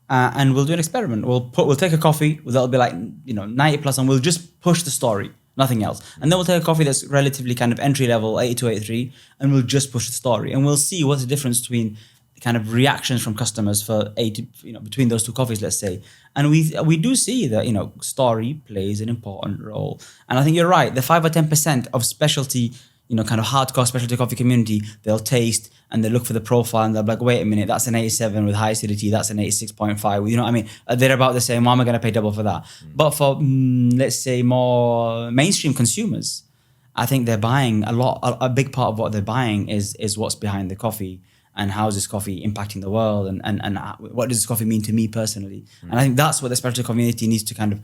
and we'll do an experiment. We'll take a coffee that'll be like 90 plus, and we'll just push the story, nothing else. And then we'll take a coffee that's relatively kind of entry level, 82, 83, and we'll just push the story, and we'll see what's the difference between kind of reactions from customers for between those two coffees, let's say. And we do see that, story plays an important role. And I think you're right. The 5 or 10% of specialty, kind of hardcore specialty coffee community, they'll taste and they look for the profile and they'll be like, wait a minute, that's an 87 with high acidity, that's an 86.5. You know what I mean? They're about the same. Why am I going to pay double for that? But for, let's say, more mainstream consumers, I think they're buying a big part of what they're buying is what's behind the coffee. And how is this coffee impacting the world? And what does this coffee mean to me personally? And I think that's what the specialty community needs to kind of,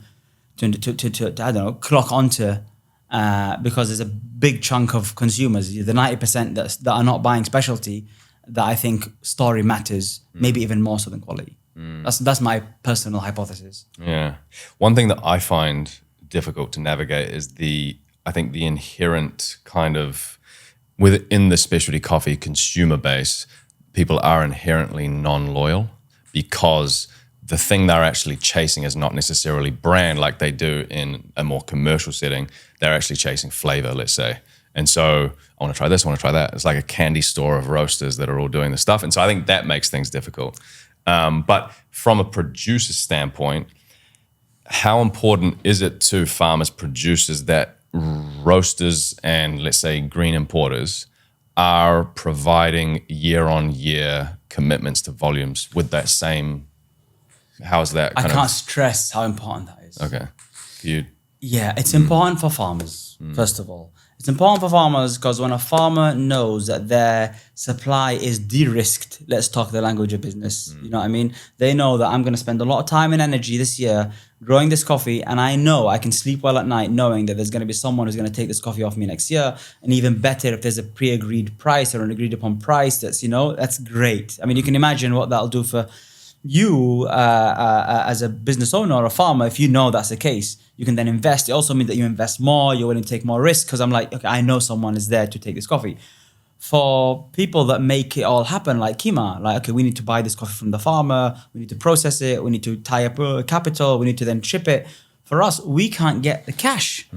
to I don't know, clock onto because there's a big chunk of consumers, the 90% that are not buying specialty, that I think story matters, maybe even more so than quality. That's my personal hypothesis. Yeah. One thing that I find difficult to navigate is I think the inherent kind of, within the specialty coffee consumer base, people are inherently non-loyal because the thing they're actually chasing is not necessarily brand like they do in a more commercial setting. They're actually chasing flavor, let's say. And so I want to try this, I want to try that. It's like a candy store of roasters that are all doing this stuff. And so I think that makes things difficult. But from a producer standpoint, how important is it to farmers, producers that roasters and, let's say, green importers are providing year-on-year commitments to volumes with that same, how is that? I can't stress how important that is. Okay. Yeah, it's important for farmers, first of all. It's important for farmers because when a farmer knows that their supply is de-risked, let's talk the language of business, you know what I mean? They know that I'm going to spend a lot of time and energy this year growing this coffee, and I know I can sleep well at night knowing that there's going to be someone who's going to take this coffee off me next year. And even better, if there's a pre-agreed price or an agreed upon price, that's great. I mean, you can imagine what that'll do for you as a business owner or a farmer. If you know that's the case, you can then invest. It also means that you invest more, you're willing to take more risk because I'm like, okay, I know someone is there to take this coffee. For people that make it all happen, like Qima, like, okay, we need to buy this coffee from the farmer, we need to process it, we need to tie up capital, we need to then ship it. For us, we can't get the cash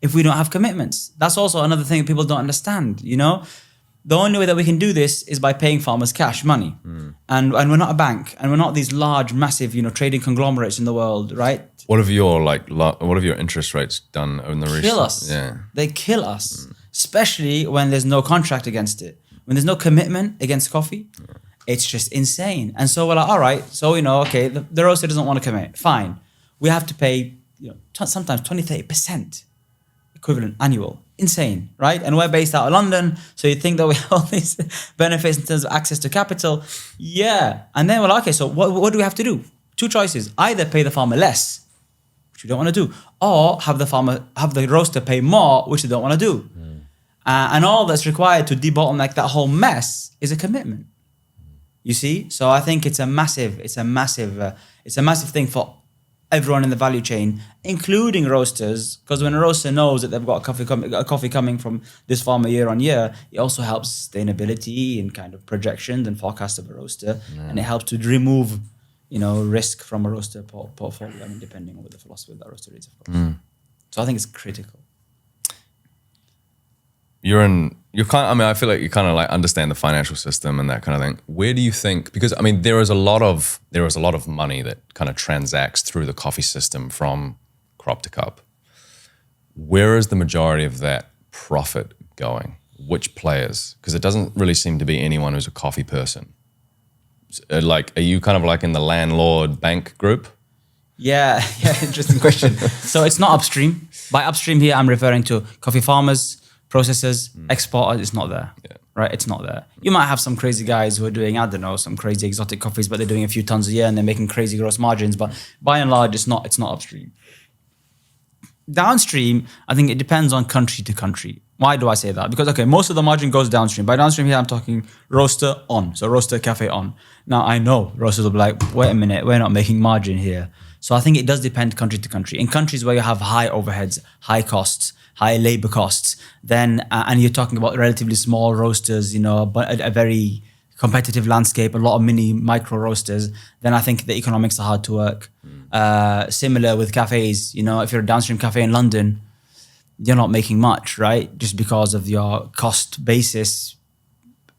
if we don't have commitments. That's also another thing people don't understand, The only way that we can do this is by paying farmers cash money. And we're not a bank, and we're not these large, massive, trading conglomerates in the world, right? What have your interest rates done in the recent? Kill us. Yeah. They kill us, especially when there's no contract against it. When there's no commitment against coffee, it's just insane. And so we're like, all right, so okay, the roaster doesn't want to commit. Fine. We have to pay, sometimes 20, 30% equivalent annual insane, right? And we're based out of London, so you think that we have all these benefits in terms of access to capital. Yeah. And then we're like, okay, so what do we have to do? Two choices. Either pay the farmer less, which we don't want to do, or have the roaster pay more, which they don't want to do. And all that's required to debottleneck that whole mess is a commitment. You see? So I think it's a massive thing for everyone in the value chain, including roasters, because when a roaster knows that they've got a coffee coming from this farmer year on year, it also helps sustainability and kind of projections and forecast of a roaster, and it helps to remove, risk from a roaster portfolio. I mean, depending on what the philosophy of that roaster is, of course. So I think it's critical. I feel like you kind of like understand the financial system and that kind of thing. Where do you think, because I mean, there is a lot of money that kind of transacts through the coffee system from crop to cup. Where is the majority of that profit going? Which players? Because it doesn't really seem to be anyone who's a coffee person. Like, are you kind of like in the landlord bank group? Yeah, interesting question. So it's not upstream. By upstream here, I'm referring to coffee farmers, processors, exporters. It's not there, right? It's not there. You might have some crazy guys who are doing, I don't know, some crazy exotic coffees, but they're doing a few tons a year and they're making crazy gross margins. But by and large, it's not upstream. Downstream, I think it depends on country to country. Why do I say that? Because, okay, most of the margin goes downstream. By downstream here, I'm talking roaster on. So roaster, cafe on. Now, I know roasters will be like, wait a minute, we're not making margin here. So I think it does depend country to country. In countries where you have high overheads, high costs, high labor costs, then, and you're talking about relatively small roasters, but a very competitive landscape, a lot of micro roasters, then I think the economics are hard to work. Similar with cafes, if you're a downstream cafe in London, you're not making much, right? Just because of your cost basis.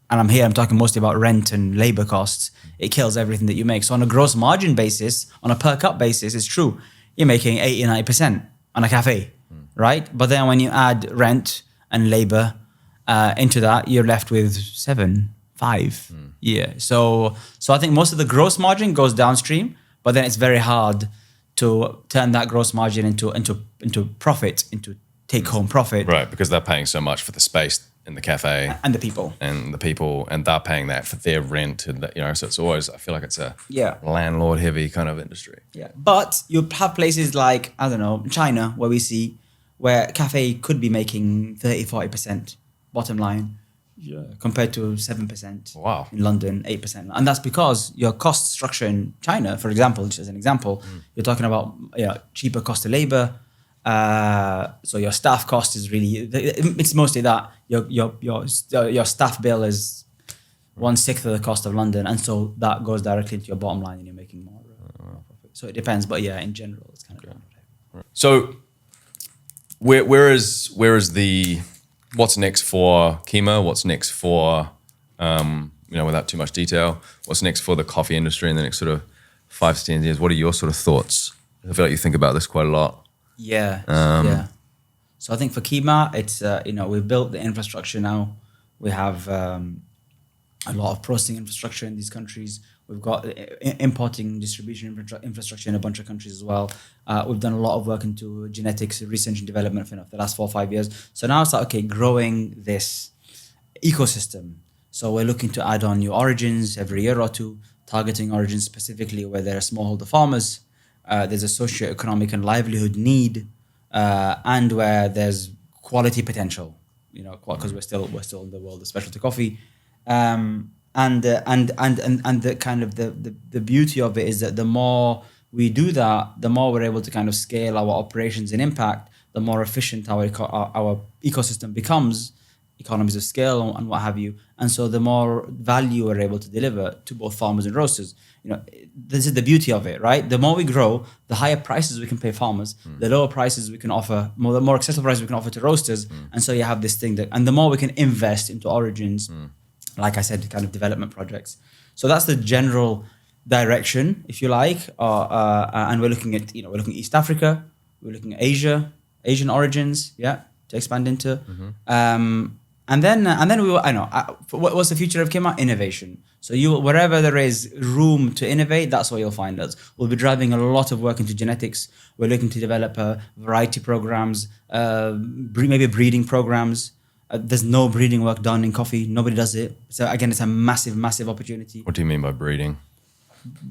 And I'm talking mostly about rent and labor costs. It kills everything that you make. So on a gross margin basis, on a per cup basis, it's true. You're making 80, 90% on a cafe, right? But then when you add rent and labor into that, you're left with 5. Yeah. So I think most of the gross margin goes downstream, but then it's very hard to turn that gross margin into profit, into take-home profit. Right, because they're paying so much for the space in the cafe. And the people. And they're paying that for their rent. And so it's always, I feel like it's a landlord-heavy kind of industry. Yeah, but you have places like, I don't know, China, where cafe could be making 30, 40% bottom line compared to 7% in London, 8%. And that's because your cost structure in China, for example, just as an example, you're talking about cheaper cost of labor. So your staff cost is really, it's mostly that your staff bill is 1/6 of the cost of London, and so that goes directly into your bottom line and you're making more profit. So it depends, but in general it's kind of So where is what's next for Qima? What's next for without too much detail, what's next for the coffee industry in the next sort of 5 to 10 years? What are your sort of thoughts? I feel like you think about this quite a lot. Yeah. So I think for Qima, it's we've built the infrastructure now. We have a lot of processing infrastructure in these countries. We've got importing distribution infrastructure in a bunch of countries as well. We've done a lot of work into genetics, research and development for the last 4 or 5 years. So now it's like, growing this ecosystem. So we're looking to add on new origins every year or two, targeting origins specifically where there are smallholder farmers. There's a socio-economic and livelihood need, and where there's quality potential, because we're still in the world of specialty coffee, and the kind of the beauty of it is that the more we do that, the more we're able to kind of scale our operations and impact, the more efficient our ecosystem becomes, economies of scale and what have you, and so the more value we're able to deliver to both farmers and roasters. This is the beauty of it, right? The more we grow, the higher prices we can pay farmers, the lower prices we can offer, the more accessible prices we can offer to roasters. And so you have this thing and the more we can invest into origins, like I said, kind of development projects. So that's the general direction, if you like. And we're looking at, East Africa, we're looking at Asian origins, to expand into. And then we were, I know, what's the future of Qima? Innovation. So wherever there is room to innovate, that's where you'll find us. We'll be driving a lot of work into genetics. We're looking to develop variety programs, maybe breeding programs. There's no breeding work done in coffee. Nobody does it. So again, it's a massive, massive opportunity. What do you mean by breeding?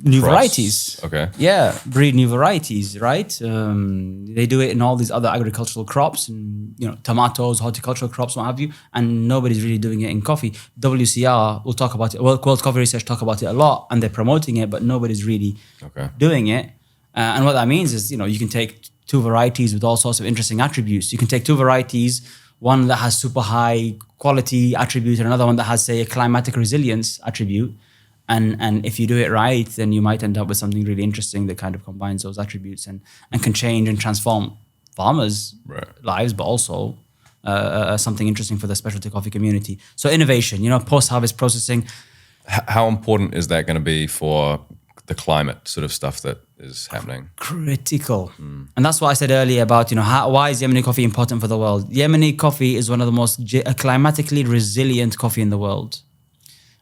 New Cross. varieties. Okay. Yeah, breed new varieties, right? They do it in all these other agricultural crops, and tomatoes, horticultural crops, what have you. And nobody's really doing it in coffee. WCR will talk about it. World Coffee Research talk about it a lot, and they're promoting it, but nobody's really doing it. And what that means is, you can take two varieties with all sorts of interesting attributes. You can take two varieties, one that has super high quality attribute, and another one that has, say, a climatic resilience attribute. And if you do it right, then you might end up with something really interesting that kind of combines those attributes and can change and transform farmers' lives, but also something interesting for the specialty coffee community. So innovation, post-harvest processing. How important is that going to be for the climate sort of stuff that is happening? Critical. And that's what I said earlier about, why is Yemeni coffee important for the world? Yemeni coffee is one of the most climatically resilient coffee in the world,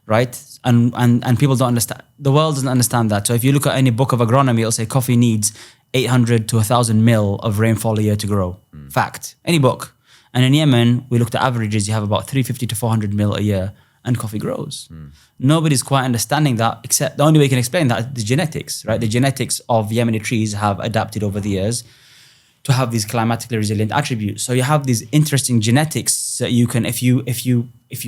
right? And people don't understand. The world doesn't understand that. So if you look at any book of agronomy, it'll say coffee needs 800 to 1,000 mil of rainfall a year to grow. Fact. Any book. And in Yemen, we looked at averages. You have about 350 to 400 mil a year, and coffee grows. Nobody's quite understanding that, except the only way you can explain that is the genetics, right? The genetics of Yemeni trees have adapted over the years to have these climatically resilient attributes. So you have these interesting genetics that you can, if you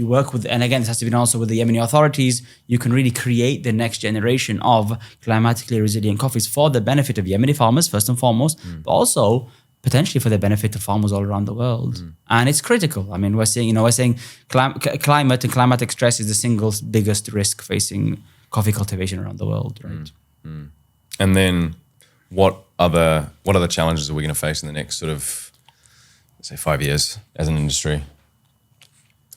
work with, and again, this has to be done also with the Yemeni authorities, you can really create the next generation of climatically resilient coffees for the benefit of Yemeni farmers, first and foremost, but also potentially for the benefit of farmers all around the world. And it's critical. I mean, we're saying climate and climatic stress is the single biggest risk facing coffee cultivation around the world, right? And then what other challenges are we going to face in the next sort of, let's say, 5 years as an industry?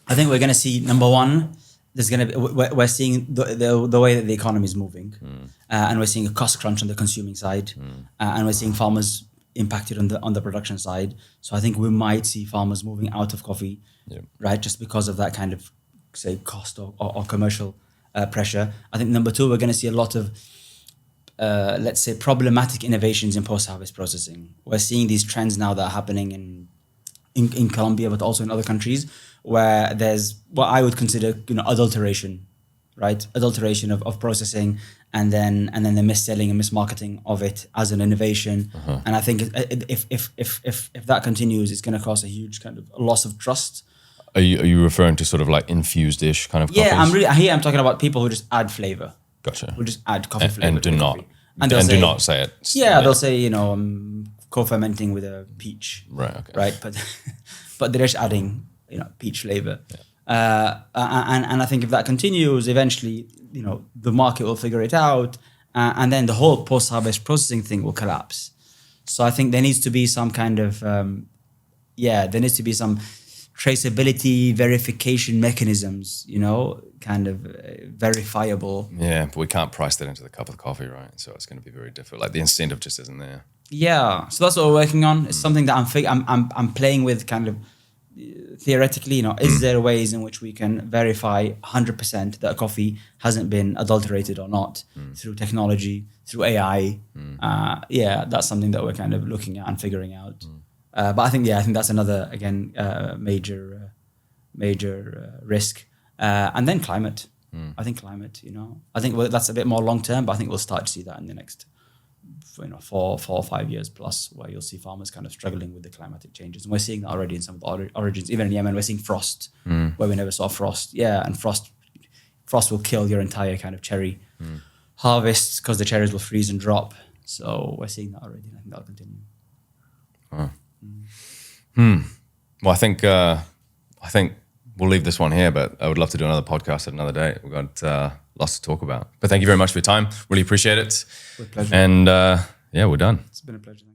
I think we're going to see, number one, we're seeing the way that the economy is moving, and we're seeing a cost crunch on the consuming side, and we're seeing farmers impacted on the production side. So I think we might see farmers moving out of coffee, right, just because of that kind of, say, cost or commercial pressure. I think number two, we're going to see a lot of let's say problematic innovations in post-harvest processing. We're seeing these trends now that are happening in Colombia, but also in other countries, where there's what I would consider adulteration, right? Adulteration of processing, and then the mis-selling and mismarketing of it as an innovation. And I think if that continues, it's going to cause a huge kind of loss of trust. Are you referring to sort of like infused-ish kind of coffees? Yeah, I'm talking about people who just add flavor. Gotcha. We'll just add coffee flavor and to do the not coffee. do not say it. Yeah, they'll say co-fermenting with a peach. Right. Okay. Right, but they're just adding peach flavor. And I think if that continues, eventually the market will figure it out, and then the whole post-harvest processing thing will collapse. So I think there needs to be some kind of there needs to be some traceability, verification mechanisms, kind of verifiable. Yeah, but we can't price that into the cup of coffee, right? So it's going to be very difficult. Like the incentive just isn't there. Yeah, so that's what we're working on. It's something that I'm playing with, kind of theoretically. Is there ways in which we can verify 100% that a coffee hasn't been adulterated or not through technology, through AI? That's something that we're kind of looking at and figuring out. But I think that's another, again, major risk. And then climate. I think climate, I think that's a bit more long term, but I think we'll start to see that in the next 4 or 5 years plus, where you'll see farmers kind of struggling with the climatic changes. And we're seeing that already in some of the origins. Even in Yemen, we're seeing frost, where we never saw frost. Yeah, and frost will kill your entire kind of cherry harvests, because the cherries will freeze and drop. So we're seeing that already, and I think that'll continue. Well, I think we'll leave this one here, but I would love to do another podcast at another day. We've got lots to talk about. But thank you very much for your time. Really appreciate it. With pleasure. And we're done. It's been a pleasure.